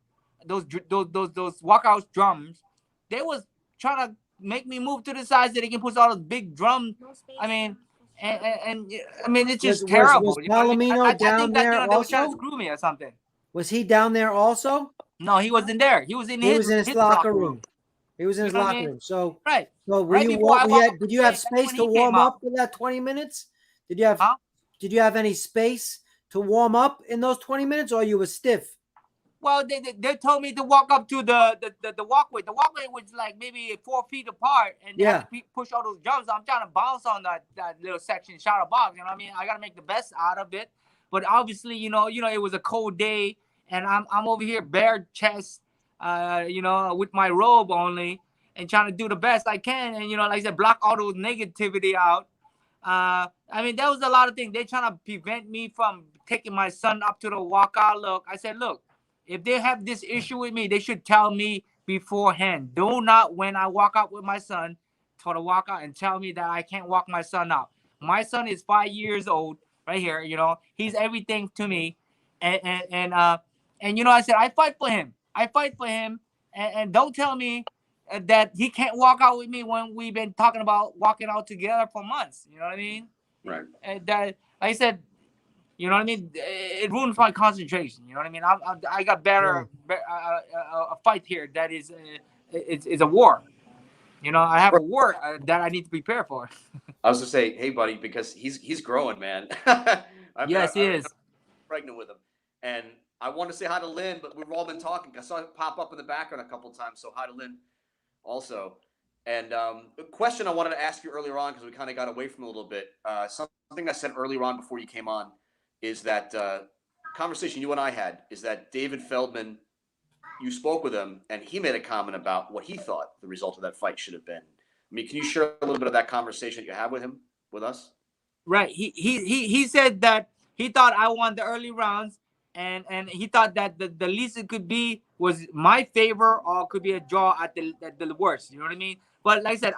those walkout drums, they was trying to make me move to the side so they can push all those big drums. I mean, and I mean, it's just terrible. Was Palomino down there they were trying to also? screw me or something. Was he down there also? No, he wasn't there. He was in his locker room. He was in his locker room. So right. So did you have space to warm up for that 20 minutes? Did you have any space to warm up in those 20 minutes, or you were stiff? Well, they told me to walk up to the walkway. The walkway was like maybe 4 feet apart, and they had to push all those jumps. I'm trying to bounce on that little section, shadow box. You know what I mean? I got to make the best out of it. But obviously, you know, it was a cold day, and I'm over here bare chest, you know, with my robe only, and trying to do the best I can, and you know, like I said, block all those negativity out. I mean, there was a lot of things. They're trying to prevent me from taking my son up to the walkout. Look, I said, look. If they have this issue with me, they should tell me beforehand. Do not, when I walk out with my son, for the walkout and tell me that I can't walk my son out. My son is 5 years old, right here. You know, he's everything to me, and you know, I said I fight for him. And don't tell me that he can't walk out with me when we've been talking about walking out together for months. You know what I mean? Right. And that, like I said. You know what I mean? It ruins my concentration. You know what I mean? I got better a fight here that is it's a war. You know, I have a war that I need to prepare for. I was to say, hey, buddy, because he's growing, man. Yes, he is. Pregnant with him, and I want to say hi to Lynn, but we've all been talking. I saw it pop up in the background a couple of times, so hi to Lynn also. And a question I wanted to ask you earlier on, because we kind of got away from it a little bit. Something I said earlier on before you came on. Is that conversation you and I had, is that David Feldman, you spoke with him, and he made a comment about what he thought the result of that fight should have been. I mean, can you share a little bit of that conversation that you had with him, with us? Right. He said that he thought I won the early rounds, and he thought that the least it could be was my favor, or could be a draw at the worst. You know what I mean? But like I said,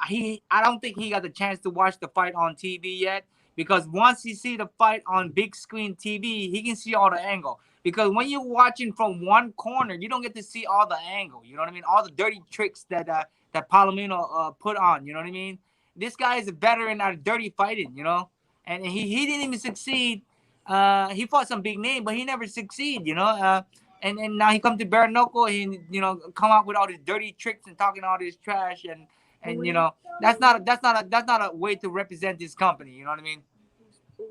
I don't think he got the chance to watch the fight on TV yet. Because once he see the fight on big screen TV, he can see all the angle. Because when you're watching from one corner, you don't get to see all the angle. You know what I mean? All the dirty tricks that Palomino put on. You know what I mean? This guy is a veteran at dirty fighting. You know, and he didn't even succeed. He fought some big name, but he never succeed. You know, and now he come to bare knuckle and you know come out with all these dirty tricks and talking all this trash and you know that's not a way to represent this company. You know what I mean?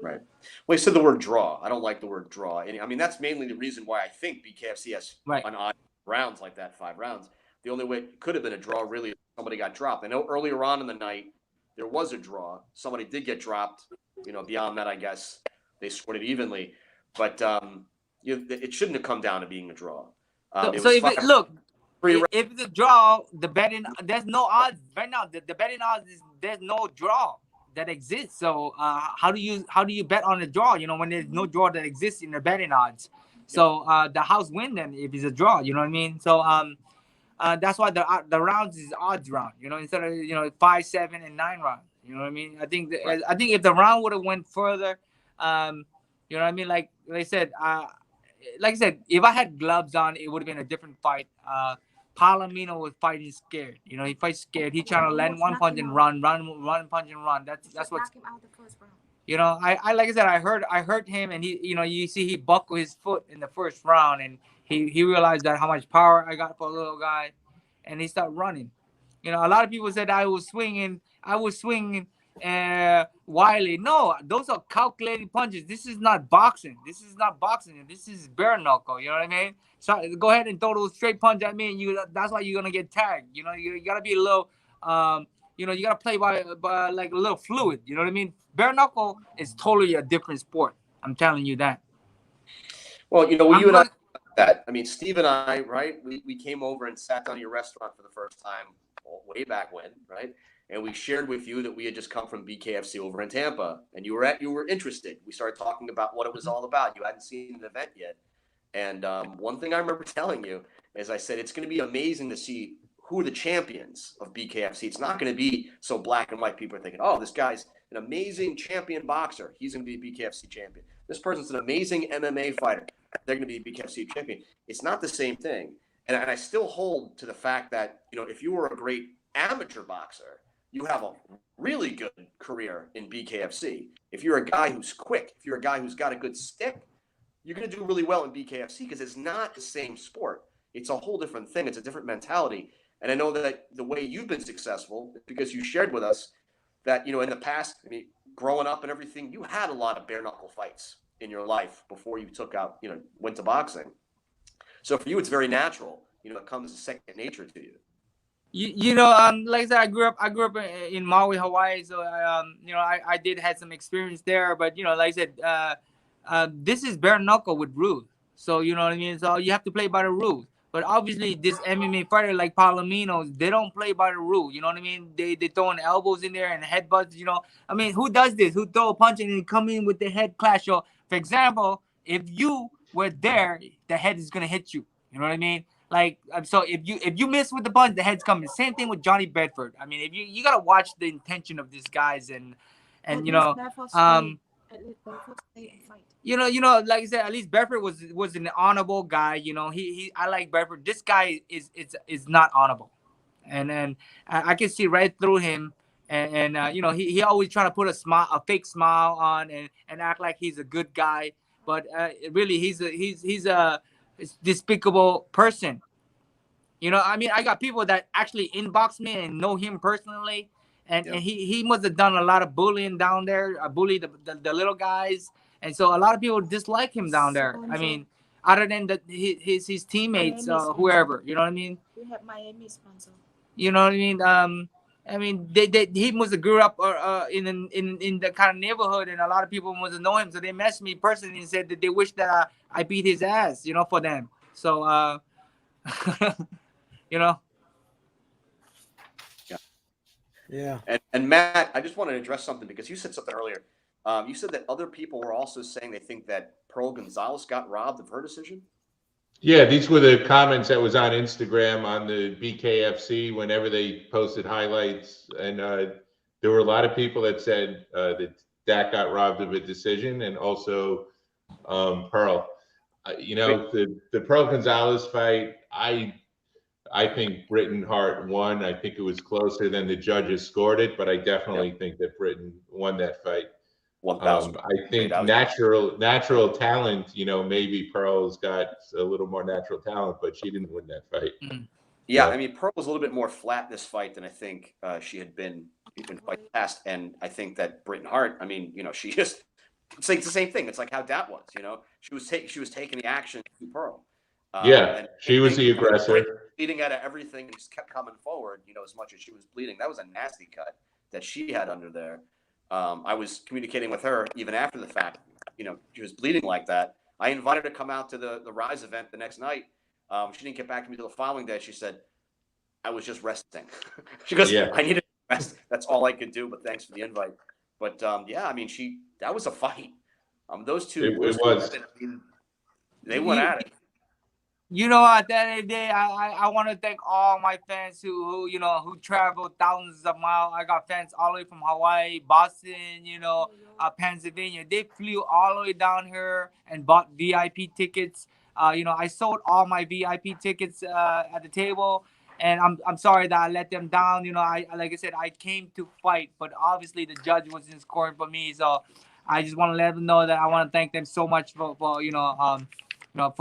Right. Well, you said the word draw. I don't like the word draw. And, I mean, that's mainly the reason why I think BKFC has an odd rounds like that, 5 rounds. The only way it could have been a draw really is somebody got dropped. I know earlier on in the night there was a draw. Somebody did get dropped. You know, beyond that, I guess they scored it evenly. But it shouldn't have come down to being a draw. If it's a draw, the betting there's no odds right now. The betting odds is there's no draw that exists. So how do you bet on a draw? You know, when there's no draw that exists in the betting odds. So the house win then if it's a draw. You know what I mean? So That's why the rounds is odds round. Instead of 5, 7, and 9 rounds. You know what I mean? I think I think if the round would have went further, you know what I mean? Like I said, if I had gloves on, it would have been a different fight. Palomino was fighting scared. He fights scared. He trying to land one punch and run punch and run. That's what. Knock him out the first round. I like I said, I heard him, and he, you see he buckled his foot in the first round, and he realized that how much power I got for a little guy, and he started running. A lot of people said I was swinging wildly. No, those are calculated punches. This is not boxing. This is bare knuckle. You know what I mean? So go ahead and throw those straight punch at me, and that's why you're gonna get tagged. You gotta be a little, you gotta play by like a little fluid. You know what I mean? Bare knuckle is totally a different sport. I'm telling you that. Well, you and I. That I mean, Steve and I, right? We came over and sat down at your restaurant for the first time way back when, right? And we shared with you that we had just come from BKFC over in Tampa, and you were interested. We started talking about what it was all about. You hadn't seen the event yet, and one thing I remember telling you is I said it's going to be amazing to see who are the champions of BKFC. It's not going to be so black and white. People are thinking, oh, this guy's an amazing champion boxer. He's going to be a BKFC champion. This person's an amazing MMA fighter. They're going to be a BKFC champion. It's not the same thing. And I still hold to the fact that, if you were a great amateur boxer, you have a really good career in BKFC. If you're a guy who's quick, if you're a guy who's got a good stick, you're going to do really well in BKFC because it's not the same sport. It's a whole different thing. It's a different mentality. And I know that the way you've been successful is because you shared with us that, in the past, I mean, growing up and everything, you had a lot of bare knuckle fights in your life before you went to boxing. So for you, it's very natural. It comes as second nature to you. Like I said, I grew up in Maui, Hawaii. So, I did have some experience there. But, like I said, this is bare knuckle with rules. So, you know what I mean? So you have to play by the rules. But obviously, this MMA fighter like Palomino, they don't play by the rule. You know what I mean? They throwing elbows in there and headbutts. I mean, who does this? Who throw a punch and then come in with the head clash? So, for example, if you were there, the head is gonna hit you. You know what I mean? Like, so if you miss with the punch, the head's coming. Same thing with Johnny Bedford. I mean, if you gotta watch the intention of these guys and like I said, at least Bedford was an honorable guy. I like Bedford. This guy is not honorable, and then I can see right through him. And he always trying to put a fake smile on and act like he's a good guy, but really he's a despicable person. I mean, I got people that actually inbox me and know him personally, and he must have done a lot of bullying down there, bully the little guys, and so a lot of people dislike him down there. I mean, other than his teammates, whoever, you know what I mean? We have Miami sponsor. You know what I mean? I mean, he must have grew up in the kind of neighborhood, and a lot of people must have known him. So they messaged me personally and said that they wish that I beat his ass, for them. So, Yeah. And Matt, I just wanted to address something because you said something earlier. You said that other people were also saying they think that Pearl Gonzalez got robbed of her decision. Yeah, these were the comments that was on Instagram on the BKFC whenever they posted highlights, and there were a lot of people that said that got robbed of a decision, and also Pearl. The Pearl Gonzalez fight, I think Britton Hart won. I think it was closer than the judges scored it, but I definitely think that Britton won that fight. 1,000. I think natural talent, maybe Pearl's got a little more natural talent, but she didn't win that fight. Yeah, I mean, Pearl was a little bit more flat this fight than I think she had been in fight past, and I think that Britton Hart, I mean, she just it's the same thing. It's like how Dat was, she was taking the action to Pearl. And she was the aggressor, bleeding out of everything, and just kept coming forward. As much as she was bleeding, that was a nasty cut that she had under there. I was communicating with her even after the fact. She was bleeding like that. I invited her to come out to the Rise event the next night. She didn't get back to me till the following day. She said, I was just resting. She goes, I needed to rest. That's all I could do, but thanks for the invite. But I mean, that was a fight. Those two, it was. They went at it. You know, at the end of the day, I want to thank all my fans who traveled thousands of miles. I got fans all the way from Hawaii, Boston, Pennsylvania. They flew all the way down here and bought VIP tickets. I sold all my VIP tickets at the table, and I'm sorry that I let them down. I like I said, I came to fight, but obviously the judge wasn't scoring for me, so I just want to let them know that I want to thank them so much for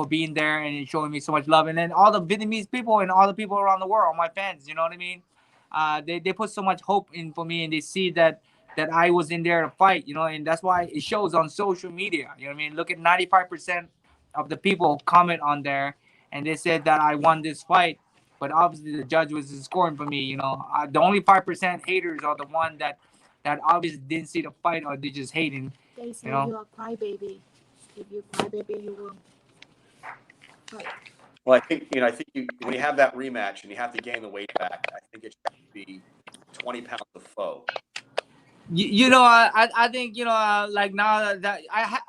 being there and showing me so much love. And then all the Vietnamese people and all the people around the world, my fans, you know what I mean? They put so much hope in for me, and they see that I was in there to fight, and that's why it shows on social media. You know what I mean? Look at 95% of the people comment on there, and they said that I won this fight. But obviously the judge was scoring for me. The only 5% haters are the one that obviously didn't see the fight or they just hating. They say You know? you are crybaby. If you crybaby, you will fight. Well, I think when you have that rematch and you have to gain the weight back, I think it should be 20 pounds of foe. I think like now that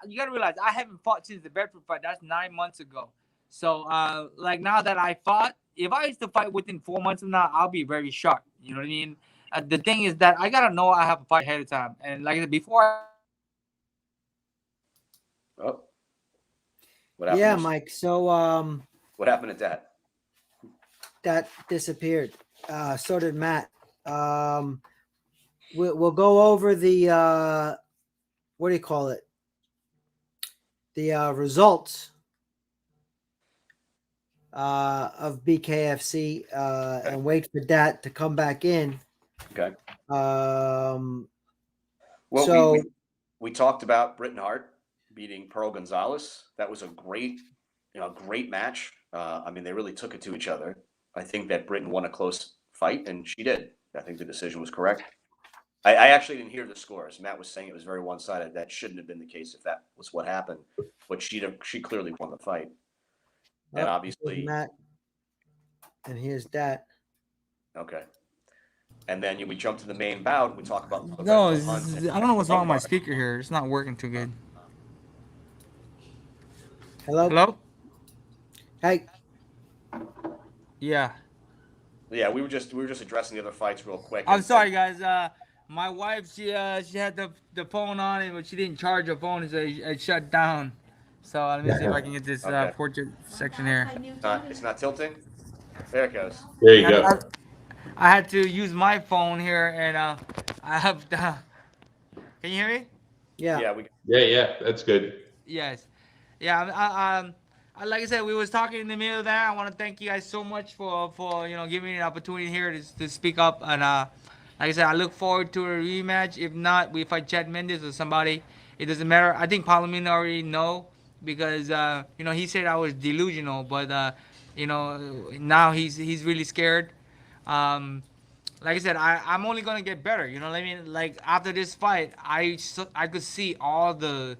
you gotta realize I haven't fought since the Bedford fight. That's 9 months ago. So like now that I fought, if I used to fight within 4 months of now, I'll be very shocked. You know what I mean? The thing is that I gotta know I have a fight ahead of time, and like I said before. Oh, what happened? Yeah, Mike. So what happened to that? That disappeared. So did Matt. We'll go over the what do you call it? The results of BKFC and wait for that to come back in. Okay. Well, so we talked about Britton Hart beating Pearl Gonzalez. That was a great match. I mean, they really took it to each other. I think that Britton won a close fight, and she did. I think the decision was correct. I actually didn't hear the scores. Matt was saying it was very one-sided. That shouldn't have been the case if that was what happened. But she clearly won the fight. And obviously Matt. And here's that. Okay. And then we jump to the main bout. We talk about I don't know what's wrong with my speaker here. It's not working too good. Hello? Hey. Yeah. Yeah, we were just addressing the other fights real quick. I'm sorry, guys. My wife, she had the phone on it, but she didn't charge her phone, so it shut down. So let me see if I can get this portrait section here. It's not tilting. There it goes. There you go. I had to use my phone here, and I have the. Can you hear me? Yeah. Yeah. That's good. Yes. Yeah. Like I said, we was talking in the middle of that. I want to thank you guys so much for giving me an opportunity here to speak up. And like I said, I look forward to a rematch. If not, we fight Chad Mendes or somebody. It doesn't matter. I think Palomino already know because he said I was delusional, but now he's really scared. Like I said, I'm only gonna get better. You know what I mean? Like after this fight, I could see all the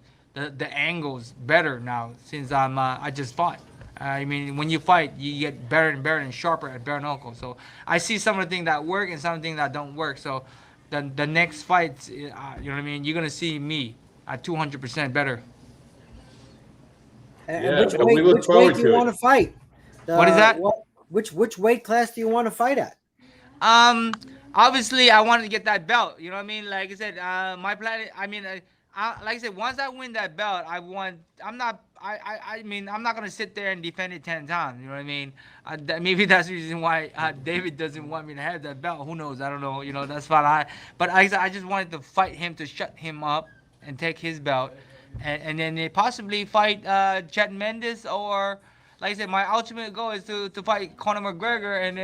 angles better now since I just fought. I mean, when you fight, you get better and better and sharper at bare knuckle. So I see some of the things that work and some of the things that don't work. So the next fight, you know what I mean? You're gonna see me at 200% better. And which weight do you want to fight? What is that? Which weight class do you want to fight at? Obviously, I wanted to get that belt. You know what I mean? Like I said, my plan. I mean, like I said, once I win that belt, I want. I'm not. I mean, I'm not gonna sit there and defend it 10 times. You know what I mean? Maybe that's the reason why David doesn't want me to have that belt. Who knows? I don't know. That's fine. But I just wanted to fight him to shut him up and take his belt, and then they possibly fight Chad Mendes or. Like I said, my ultimate goal is to fight Conor McGregor, and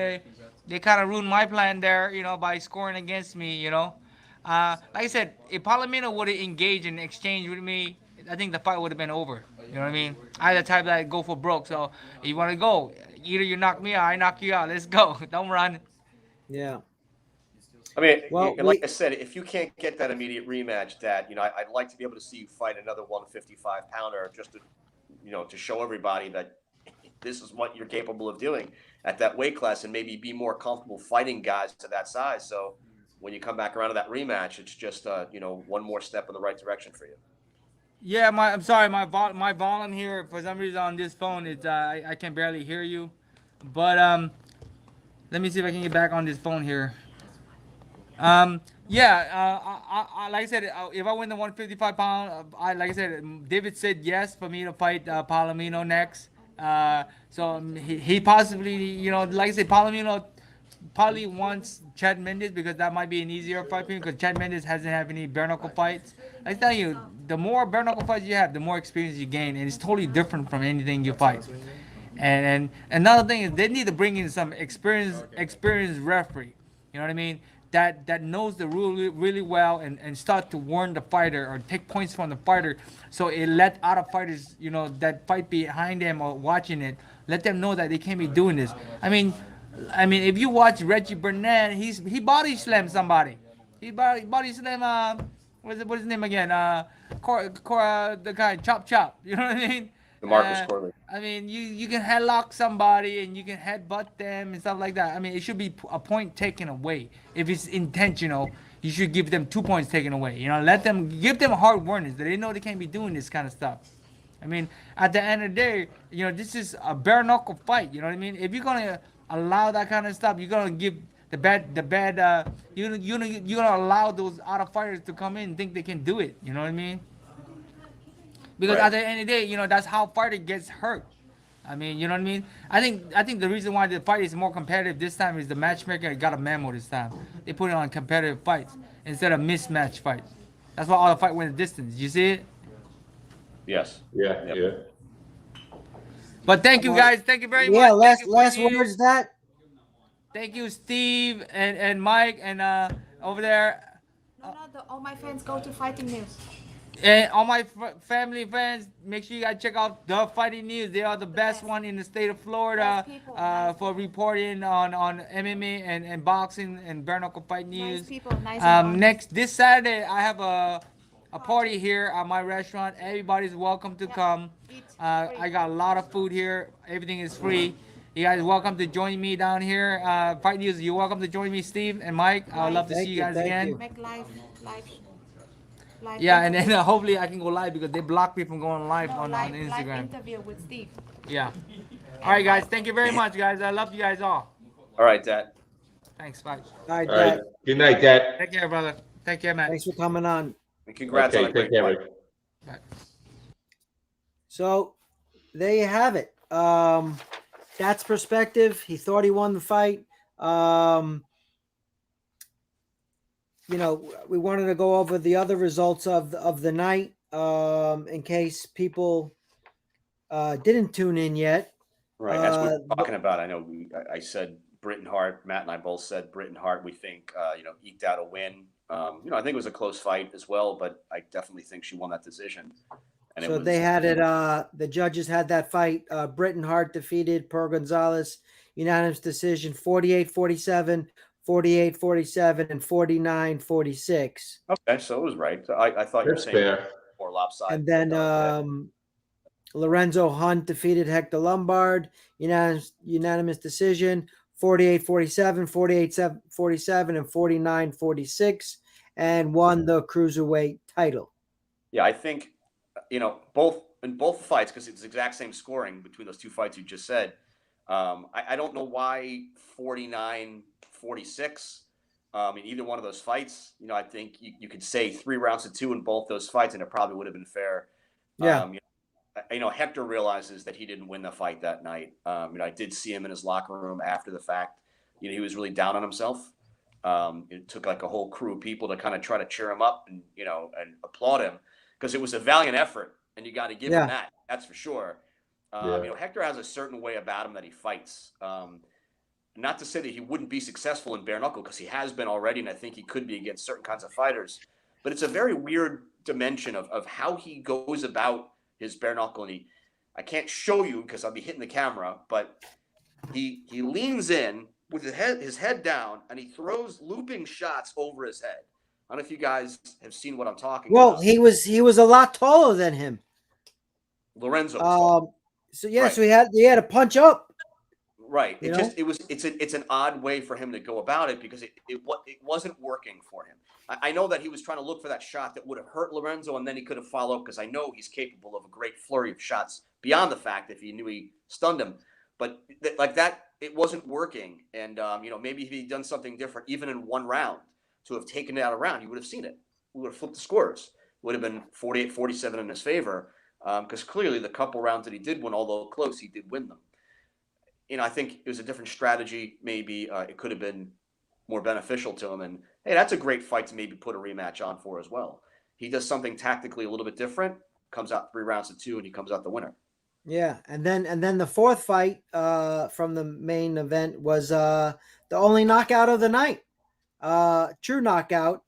they kind of ruined my plan there, by scoring against me, Like I said, if Palomino would have engaged in exchange with me, I think the fight would have been over. You know what I mean? I'm the type that go for broke. So if you want to go, either you knock me out, I knock you out. Let's go. Don't run. Yeah. I mean, like I said, if you can't get that immediate rematch, Dad, I'd like to be able to see you fight another 155-pounder just to show everybody that this is what you're capable of doing at that weight class and maybe be more comfortable fighting guys to that size. So when you come back around to that rematch, it's just, one more step in the right direction for you. Yeah, I'm sorry, my volume here for some reason on this phone is I can barely hear you. But let me see if I can get back on this phone here. Yeah, like I said, if I win the 155 pound, like I said, David said yes for me to fight Palomino next. So he possibly, like I said, Palomino probably wants Chad Mendes because that might be an easier fight for him because Chad Mendes hasn't had any bare knuckle fights. I tell you, the more bare knuckle fights you have, the more experience you gain, and it's totally different from anything you fight. And another thing is they need to bring in some experienced referee. You know what I mean? That knows the rule really well and start to warn the fighter or take points from the fighter, so it let other fighters, that fight behind them or watching it, let them know that they can't be doing this. I mean, if you watch Reggie Burnett, he body slammed somebody. He body slammed what's his name again? The guy Chop Chop. You know what I mean? DeMarcus Corley. I mean, you can headlock somebody and you can headbutt them and stuff like that. I mean, it should be a point taken away. If it's intentional, you should give them 2 points taken away. Give them hard warnings that they know they can't be doing this kind of stuff. I mean, at the end of the day, this is a bare knuckle fight. You know what I mean? If you're gonna allow that kind of stuff, you're gonna give the bad. You're gonna allow those other fighters to come in and think they can do it. You know what I mean? Because Right. at the end of the day, that's how fighter gets hurt. I mean, you know what I mean? I think the reason why the fight is more competitive this time is the matchmaker got a memo this time. They put it on competitive fights instead of mismatch fights. That's why all the fight went the distance. You see it? Yes. Yeah, Yep. yeah. But thank you guys. Thank you very much. Yeah, Thank last you, words that. Thank you, Steve and Mike and over there. No, all my fans go to Fighting News. And all my family friends, make sure you guys check out the Fighting News. They are the best one in the state of Florida Nice people, nice for reporting on MMA and boxing and bare knuckle fight news. Nice people, nice and honest. This Saturday, I have a party here at my restaurant. Everybody's welcome to come. Eat I got a lot of food here. Everything is free. You guys welcome to join me down here. Fight News, you're welcome to join me, Steve and Mike. I would love to Thank see you you, guys thank again. you. Make live. Yeah, and then hopefully I can go live because they block me from going live on live Instagram. interview with Steve. Yeah. All right, guys. Thank you very much, guys. I love you guys all. All right, Dad. Thanks. Bye. All right, All right. Dad. Good night, Dad. Take care, brother. Take care, man. Thanks for coming on. And congrats on Okay, a great take care, fight. Rick. Bye. So there you have it. That's perspective. He thought he won the fight. We wanted to go over the other results of the night in case people didn't tune in yet. Right. As we were talking about, I know I said Britton Hart, Matt and I both said Britton Hart, we think, eked out a win. I think it was a close fight as well, but I definitely think she won that decision. And So they had it. The judges had that fight. Britton Hart defeated Per Gonzalez, unanimous decision, 48-47, 48-47, and 49-46. Okay, so it was right. So I thought you were That's saying fair. more lopsided. And then Lorenzo Hunt defeated Hector Lombard, unanimous decision, 48-47, 48-47, and 49-46, and won the cruiserweight title. Yeah, I think, both fights, because it's the exact same scoring between those two fights you just said. I don't know why 49-46 in either one of those fights. I think you could say 3 rounds to 2 in both those fights, and it probably would have been fair. Yeah. Hector realizes that he didn't win the fight that night. I did see him in his locker room after the fact. He was really down on himself. It took like a whole crew of people to kind of try to cheer him up and applaud him, because it was a valiant effort, and you got to give him that. That's for sure. Hector has a certain way about him that he fights. Not to say that he wouldn't be successful in bare knuckle, because he has been already, and I think he could be against certain kinds of fighters. But it's a very weird dimension of how he goes about his bare knuckle, and I can't show you because I'll be hitting the camera, but he leans in with his head down, and he throws looping shots over his head. I don't know if you guys have seen what I'm talking about. Well, he was a lot taller than him. Lorenzo. So he had to punch up. Right. You It know? just it's an odd way for him to go about it because it wasn't working for him. I know that he was trying to look for that shot that would have hurt Lorenzo, and then he could have followed because I know he's capable of a great flurry of shots beyond the fact if he knew he stunned him. But like that, it wasn't working. And maybe if he'd done something different, even in one round, to have taken it out of round, you would have seen it. We would have flipped the scores. It would have been 48-47 in his favor because clearly the couple rounds that he did win, although close, he did win them. I think it was a different strategy. Maybe it could have been more beneficial to him. And hey, that's a great fight to maybe put a rematch on for as well. He does something tactically a little bit different, comes out 3 rounds to 2, and he comes out the winner. Yeah, and then the fourth fight from the main event was the only knockout of the night. True knockout.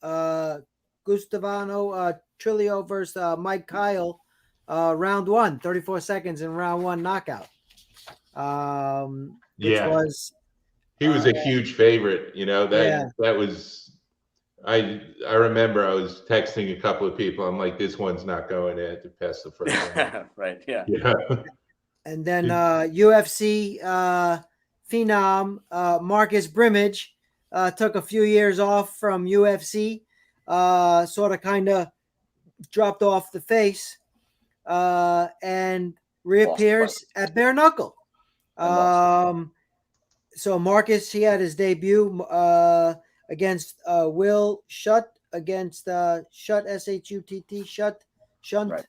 Gustavano Trillo versus Mike Kyle. Round 1, 34 seconds in round 1 knockout. Which was he was a huge favorite. That was I remember I was texting a couple of people. I'm like, this one's not going in to pass the first round. Right. Yeah. And then UFC phenom Marcus Brimage took a few years off from UFC, sort of kind of dropped off the face, and reappears at bare knuckle. So Marcus, he had his debut against Wilcott against Shutt SHUTT Shunt.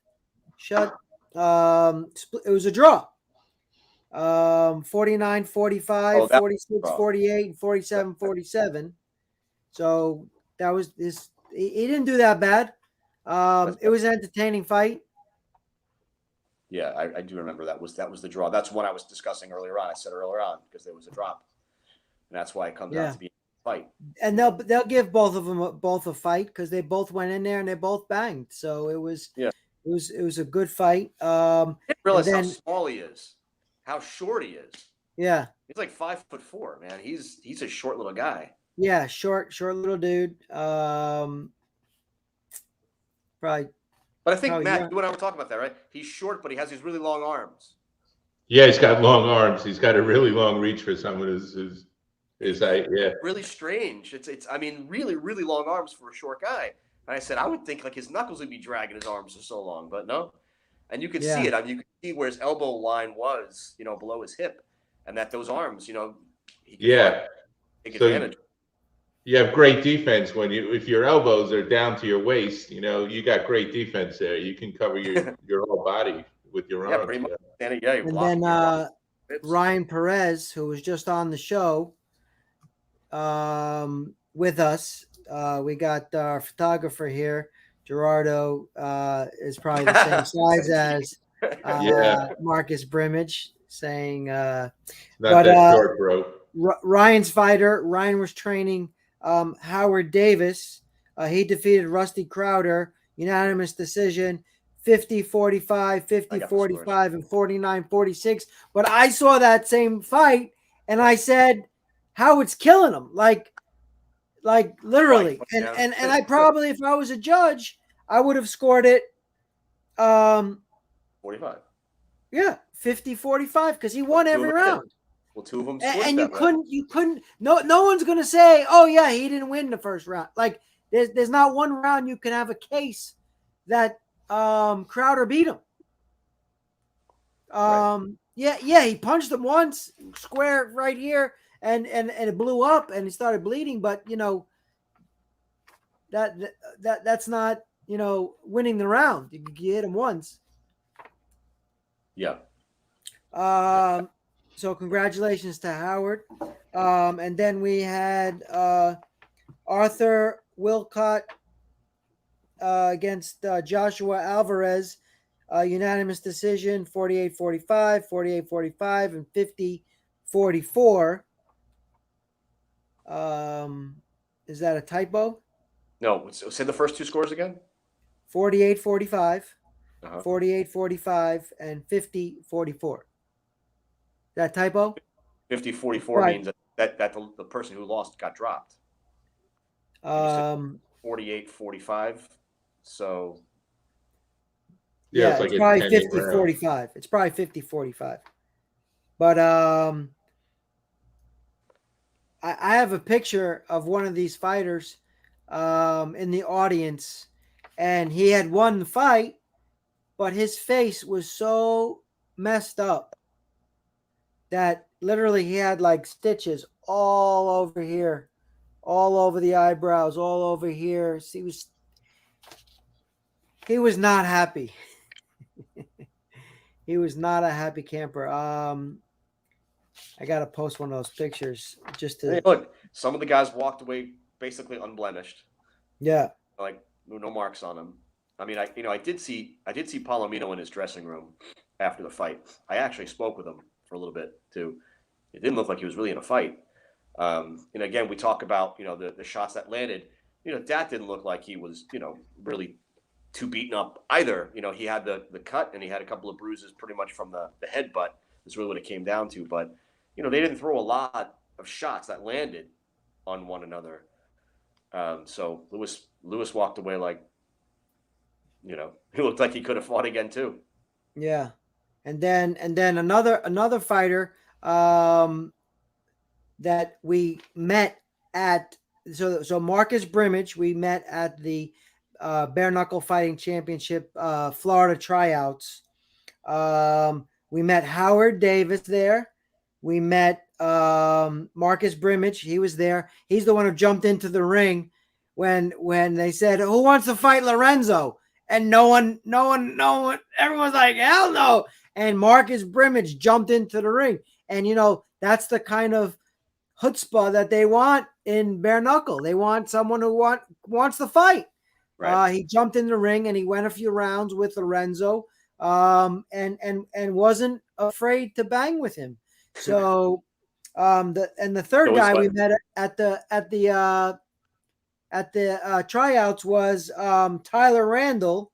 It was a draw. 49-45, 46-48, and 47-47. So that was this. He didn't do that bad. It was an entertaining fight. Yeah, I do remember that was the draw. That's one I was discussing earlier on. I said earlier on because there was a drop, and that's why it comes out to be a fight. And they'll give both of them both a fight because they both went in there and they both banged. So it was it was a good fight. I didn't realize how small he is, how short he is. Yeah, he's like 5'4", man. He's a short little guy. Yeah, short little dude. Probably. But I think, Matt, you and I were talking about that, right? He's short, but he has these really long arms. Yeah, he's got long arms. He's got a really long reach for someone his height. Yeah. Really strange. It's I mean, really, really long arms for a short guy. And I said, I would think like his knuckles would be dragging his arms for so long, but no. And you could see it. I mean, you could see where his elbow line was, below his hip, and that those arms, he could take advantage. You have great defense if your elbows are down to your waist. You got great defense there. You can cover your whole body with your arms. Pretty much. And then Ryan Perez, who was just on the show with us, we got our photographer here. Gerardo is probably the same size as Marcus Brimage, saying not that short, bro. Ryan's fighter. Ryan was training Howard Davis. He defeated Rusty Crowder, unanimous decision, 50-45, 50-45, and 49-46. But I saw that same fight, and I said, Howard's killing him, like literally. And I probably, if I was a judge, I would have scored it 45. Yeah, 50-45, because he won every round. Well, 2 of them and you couldn't no one's gonna say, oh yeah, he didn't win the first round. Like there's not one round you can have a case that Crowder beat him. He punched him once square right here and it blew up and he started bleeding, but that's not winning the round. You hit him once. So congratulations to Howard. And then we had Arthur Wilcott against Joshua Alvarez, unanimous decision, 48-45, 48-45, and 50-44. Is that a typo? No. Say the first 2 scores again. 48-45, 48-45, and 50-44. That typo? 50-44 means that the person who lost got dropped. 48-45. So it's probably 50-45. It's probably 50-45. But I have a picture of one of these fighters in the audience, and he had won the fight, but his face was so messed up that literally he had like stitches all over here, all over the eyebrows, all over here. He was not happy. He was not a happy camper. I gotta post one of those pictures just to. Hey, look, some of the guys walked away basically unblemished. Yeah. Like no marks on them. I mean, I did see Palomino in his dressing room after the fight. I actually spoke with him for a little bit too. It didn't look like he was really in a fight. And again, we talk about the shots that landed. Dat didn't look like he was really too beaten up either. He had the cut and he had a couple of bruises pretty much from the headbutt. That's really what it came down to. But they didn't throw a lot of shots that landed on one another. So Lewis walked away like, he looked like he could have fought again too. Yeah. And then another fighter that we met at so Marcus Brimage, we met at the Bare Knuckle Fighting Championship Florida tryouts. We met Howard Davis there. We met Marcus Brimage. He was there. He's the one who jumped into the ring when they said, "Who wants to fight Lorenzo?" And no one, everyone's like, "Hell no!" And Marcus Brimage jumped into the ring, and that's the kind of chutzpah that they want in bare knuckle. They want someone who wants to fight. Right. He jumped in the ring and he went a few rounds with Lorenzo, and wasn't afraid to bang with him. So, the third guy we met at the tryouts was Tyler Randall.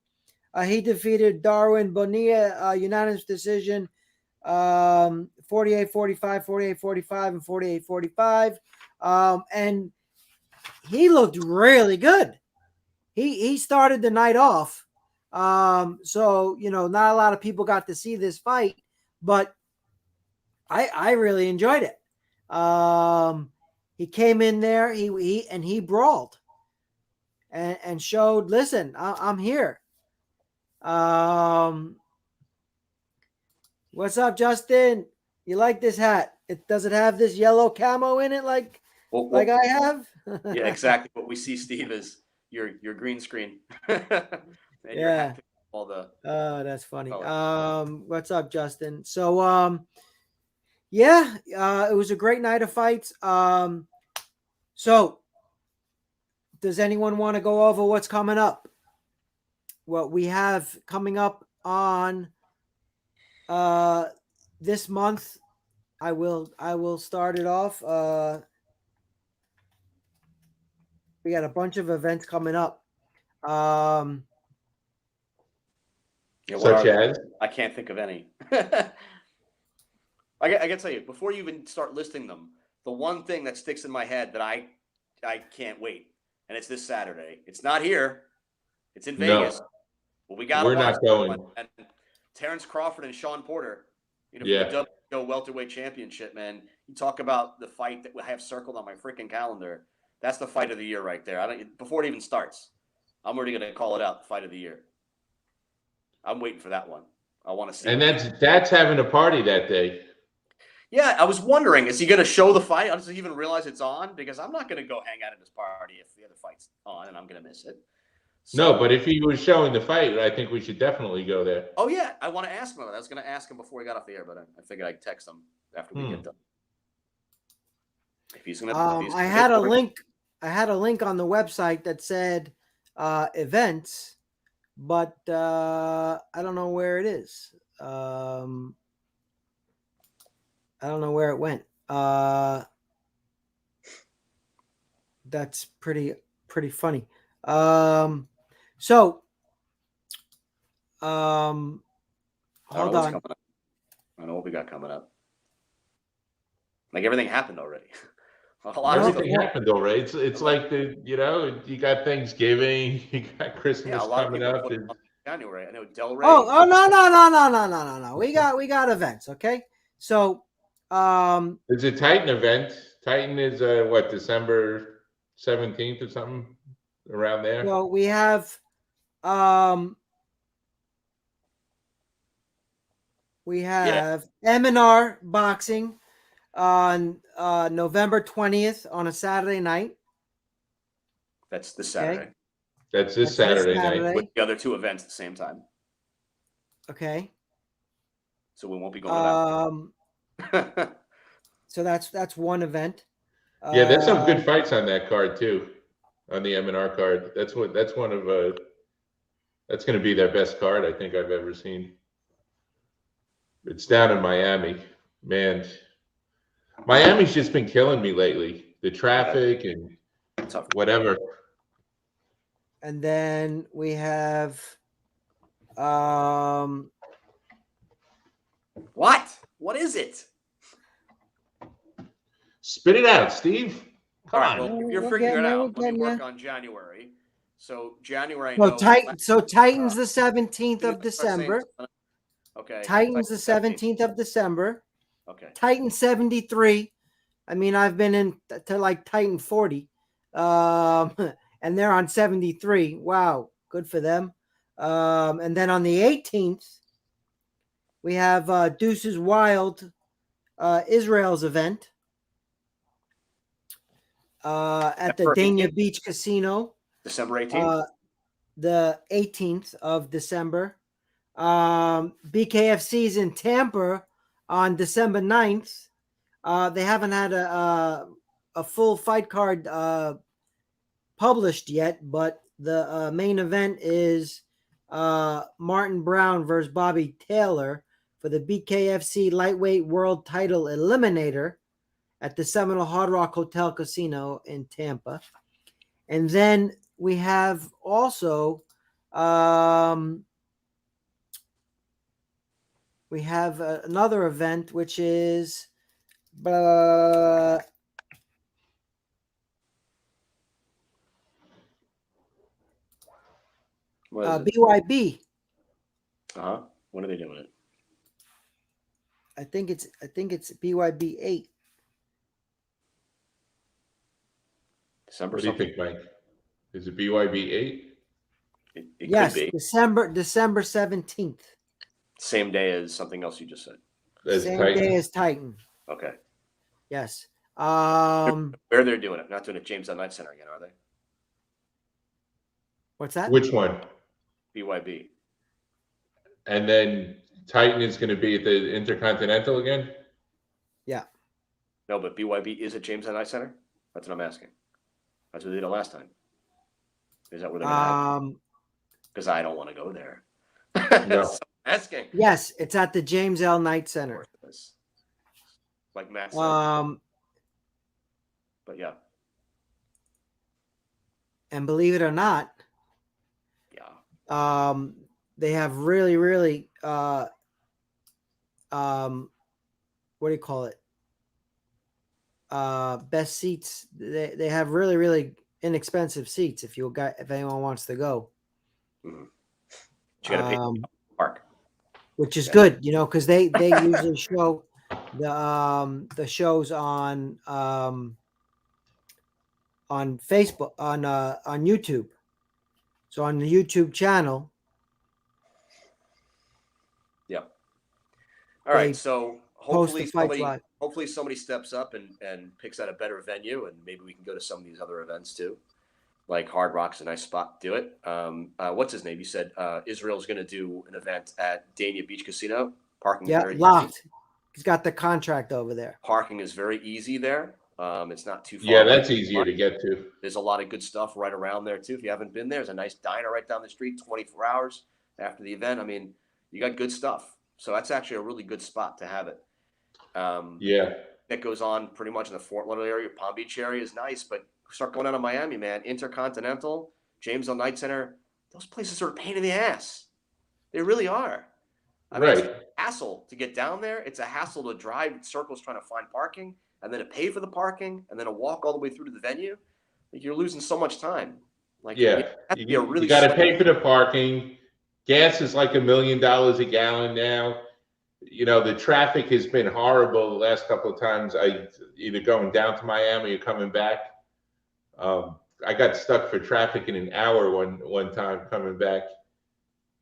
He defeated Darwin Bonilla unanimous decision, 48-45, 48-45, and 48-45. And he looked really good. He started the night off. So, not a lot of people got to see this fight, but I really enjoyed it. He came in there, he brawled and showed, listen, I'm here. What's up, Justin? You like this hat? Does it have this yellow camo in it like I have? Yeah, exactly. What we see, Steve, is your green screen. Yeah. All the that's funny. What's up, Justin? So it was a great night of fights. So does anyone want to go over what's coming up? What we have coming up on this month, I will start it off. We got a bunch of events coming up. Such as? I can't think of any. I gotta tell you, before you even start listing them, the one thing that sticks in my head that I can't wait, and it's this Saturday. It's not here. It's in Vegas. No. Well, we're not going. And Terrence Crawford and Sean Porter, for Yeah. the WBO welterweight championship, man. You talk about the fight that I have circled on my freaking calendar. That's the fight of the year right there. Before it even starts, I'm already going to call it out, the fight of the year. I'm waiting for that one. I want to see. And that's having a party that day. Yeah, I was wondering, is he going to show the fight? Does he even realize it's on? Because I'm not going to go hang out at his party if the other fight's on and I'm going to miss it. So, no, but if he was showing the fight, I think we should definitely go there. Oh, yeah. I want to ask him about it. I was going to ask him before we got off the air, but I figured I'd text him after we get done. If he's going to, I had a link on the website that said events, but I don't know where it is. I don't know where it went. That's pretty funny. Hold on. I know what we got coming up. Like everything happened already. Everything happened already. It's like you got Thanksgiving, you got Christmas coming up. January. I know Del Rey. Oh no. We got events, okay? So it's a Titan event. Titan is what, December 17th or something around there? So we have M&R boxing on November 20th on a Saturday night. That's this Saturday. That's this Saturday night. With the other two events at the same time. Okay. So we won't be going to that. So that's one event. Yeah, there's some good fights on that card too, on the M&R card. That's one of that's going to be their best card I think I've ever seen. It's down in Miami, man. Miami's just been killing me lately. The traffic and whatever. And then we have What is it? Spit it out, Steve. Come on. Well, if you're figuring it out, let me work on January. So January, Titans the 17th of December. Okay. Titans the 17th of December. Okay. Titan 73. I mean, I've been in to like Titan 40. And they're on 73. Wow, good for them. And then on the 18th, we have Deuces Wild, Israel's event at the Dania Beach Casino. December 18th? The 18th of December. BKFC's in Tampa on December 9th. They haven't had a full fight card published yet, but the main event is Martin Brown versus Bobby Taylor for the BKFC Lightweight World Title Eliminator at the Seminole Hard Rock Hotel Casino in Tampa. And then we have also another event, which is BYB. When are they doing it? I think it's BYB 8. December. What do you think, Mike? Is it BYB 8? It Yes, could be. December 17th. Same day as something else you just said. Same day as Titan. Okay. Yes. Where they're doing it? Not doing it James L. Knight Center again, are they? What's that? Which one? BYB. And then Titan is going to be at the Intercontinental again? Yeah. No, but BYB is at James L. Knight Center? That's what I'm asking. That's what they did last time. Is that where they're going to have? Because I don't want to go there. No. So I'm asking. Yes, it's at the James L. Knight Center. Like Matt said. But yeah. And believe it or not, they have really, really what do you call it? Best seats. They have really, really inexpensive seats if anyone wants to go. Mm-hmm. You gotta pay park. Which is good, because they usually show the shows on Facebook on YouTube. So on the YouTube channel. Yeah. All right. So hopefully somebody steps up and picks out a better venue, and maybe we can go to some of these other events too. Like Hard Rock's a nice spot to do it. What's his name? You said Israel's going to do an event at Dania Beach Casino. Parking. Yeah, locked. Easy. He's got the contract over there. Parking is very easy there. It's not too far. Yeah, that's easier to get to. There's a lot of good stuff right around there too. If you haven't been there, there's a nice diner right down the street, 24 hours after the event. I mean, you got good stuff. So that's actually a really good spot to have it. Yeah. That goes on pretty much in the Fort Lauderdale area. Palm Beach area is nice, but start going down to Miami, man. Intercontinental, James L. Knight Center, those places are a pain in the ass. They really are. I mean, it's a hassle to get down there. It's a hassle to drive in circles trying to find parking, and then to pay for the parking, and then to walk all the way through to the venue. Like, you're losing so much time. Like, yeah, you got to pay for the parking. Gas is like $1 million a gallon now. the traffic has been horrible the last couple of times. I either going down to Miami or coming back. I got stuck for traffic in an hour one time coming back.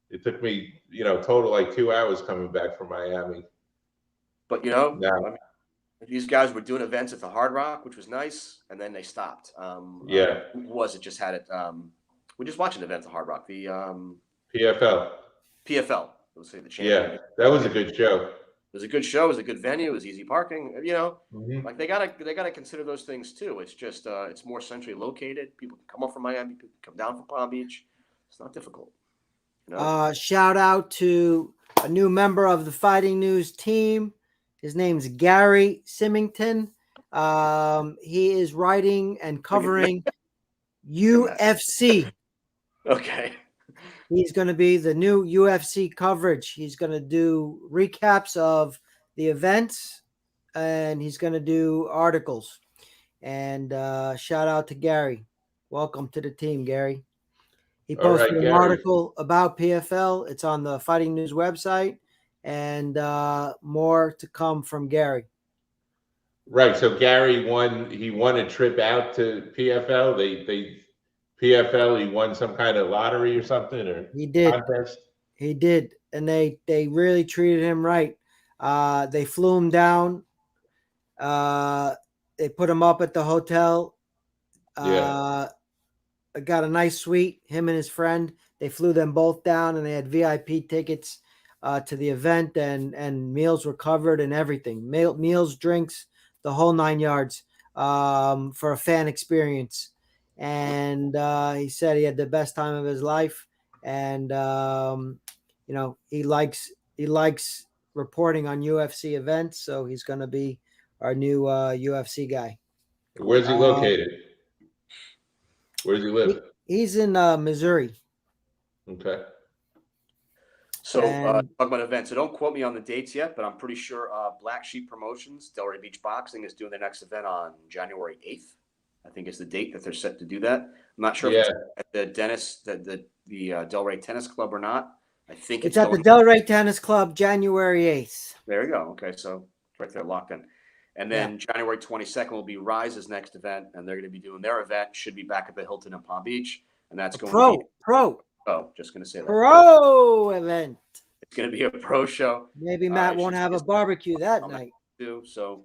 It took me, total like 2 hours coming back from Miami. But No. I mean, these guys were doing events at the Hard Rock, which was nice, and then they stopped. Yeah. Who was it? Just had it. We just watched an event at the Hard Rock. The PFL. Let's say the champion. Yeah, that was a good show. It was a good show. It was a good venue. It was easy parking. Mhm. Like they gotta consider those things too. It's just it's more centrally located. People can come up from Miami. People can come down from Palm Beach. It's not difficult. Shout out to a new member of the Fighting News team. His name's Gary Symington. He is writing and covering UFC. Okay. He's going to be the new UFC coverage. He's going to do recaps of the events, and he's going to do articles. And shout out to Gary. Welcome to the team, Gary. He posted an article about PFL. It's on the Fighting News website, and more to come from Gary. Right. So Gary won a trip out to PFL. PFL, he won some kind of lottery or something, or he did. contest. He did, and they really treated him right. They flew him down. They put him up at the hotel. Got a nice suite. Him and his friend. They flew them both down, and they had VIP tickets to the event, and meals were covered and everything. Meals, drinks, the whole 9 yards for a fan experience. And he said he had the best time of his life, and he likes reporting on UFC events, so he's going to be our new UFC guy. Where's he located? Where does he live? He's in Missouri. Okay. So talk about events. So don't quote me on the dates yet, but I'm pretty sure Black Sheep Promotions, Delray Beach Boxing, is doing their next event on January 8th. I think is the date that they're set to do that. I'm not sure if it's at the Delray Tennis Club or not. I think it's at the Delray Tennis Club, January 8th. There you go. Okay, so right there, locked in. And then January 22nd will be Rise's next event, and they're going to be doing their event. Should be back at the Hilton in Palm Beach, and that's going to be pro. Oh, just going to say that pro event. It's going to be a pro show. Maybe Matt won't have a barbecue that night. So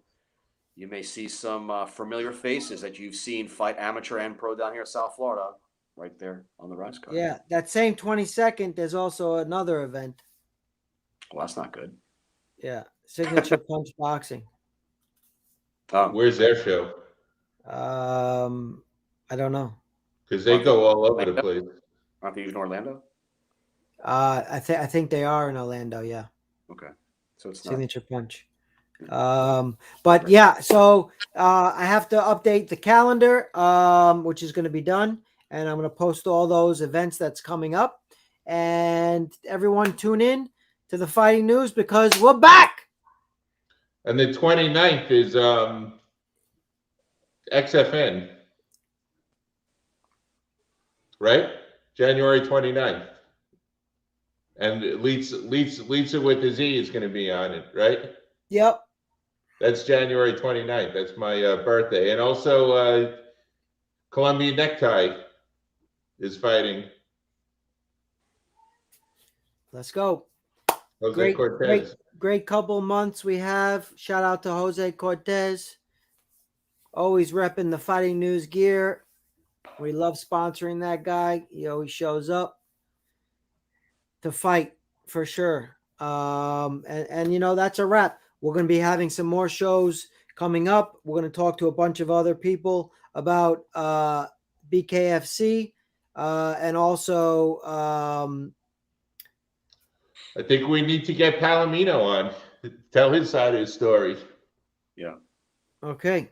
you may see some familiar faces that you've seen fight amateur and pro down here in South Florida, right there on the Rise card. Yeah, that same 22nd, there's also another event. Well, that's not good. Yeah, Signature Punch Boxing. Where's their show? I don't know. Because they go all over the place. Aren't they usually in Orlando? I think they are in Orlando. Yeah. Okay. So it's Signature Punch. But yeah, so I have to update the calendar, which is going to be done, and I'm going to post all those events that's coming up. And everyone tune in to the Fighting News because we're back. And the 29th is XFN. Right? January 29th. And Lisa with the Z is going to be on it, right? Yep. That's January 29th. That's my birthday. And also Columbia Necktie is fighting. Let's go. Jose Cortez. Great couple months we have. Shout out to Jose Cortez. Always repping the Fighting News gear. We love sponsoring that guy. He always shows up to fight for sure. And that's a wrap. We're going to be having some more shows coming up. We're going to talk to a bunch of other people about BKFC and also I think we need to get Palomino on to tell his side of the story. Yeah. Okay.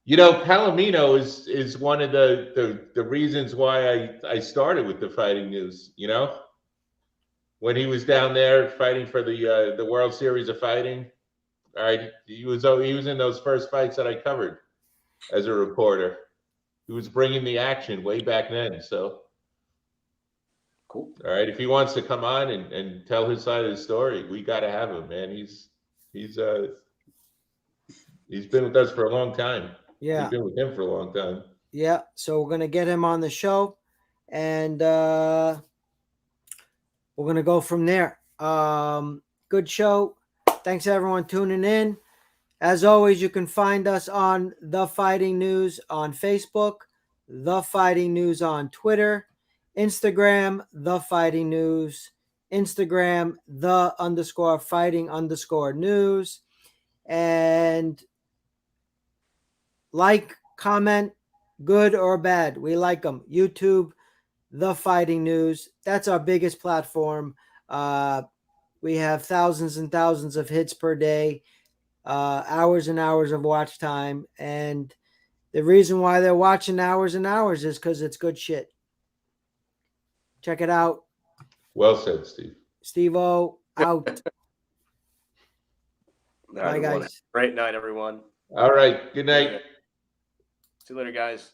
Palomino is one of the reasons why I started with the Fighting News. When he was down there fighting for the World Series of Fighting, all right, he was in those first fights that I covered as a reporter. He was bringing the action way back then. So Cool. All right. If he wants to come on and tell his side of the story, we got to have him, man. He's been with us for a long time. Yeah. We've been with him for a long time. Yeah. So we're going to get him on the show, and we're going to go from there. Good show. Thanks, everyone, tuning in. As always, you can find us on The Fighting News on Facebook, The Fighting News on Twitter, Instagram, The Fighting News, Instagram, _fighting_news, and like, comment, good or bad. We like them. YouTube, The Fighting News. That's our biggest platform. We have thousands and thousands of hits per day, hours and hours of watch time. And the reason why they're watching hours and hours is because it's good shit. Check it out. Well said, Steve. Steve-O, out. All right, Bye, everyone. guys. Great night, everyone. All right. Good night. See you later, guys.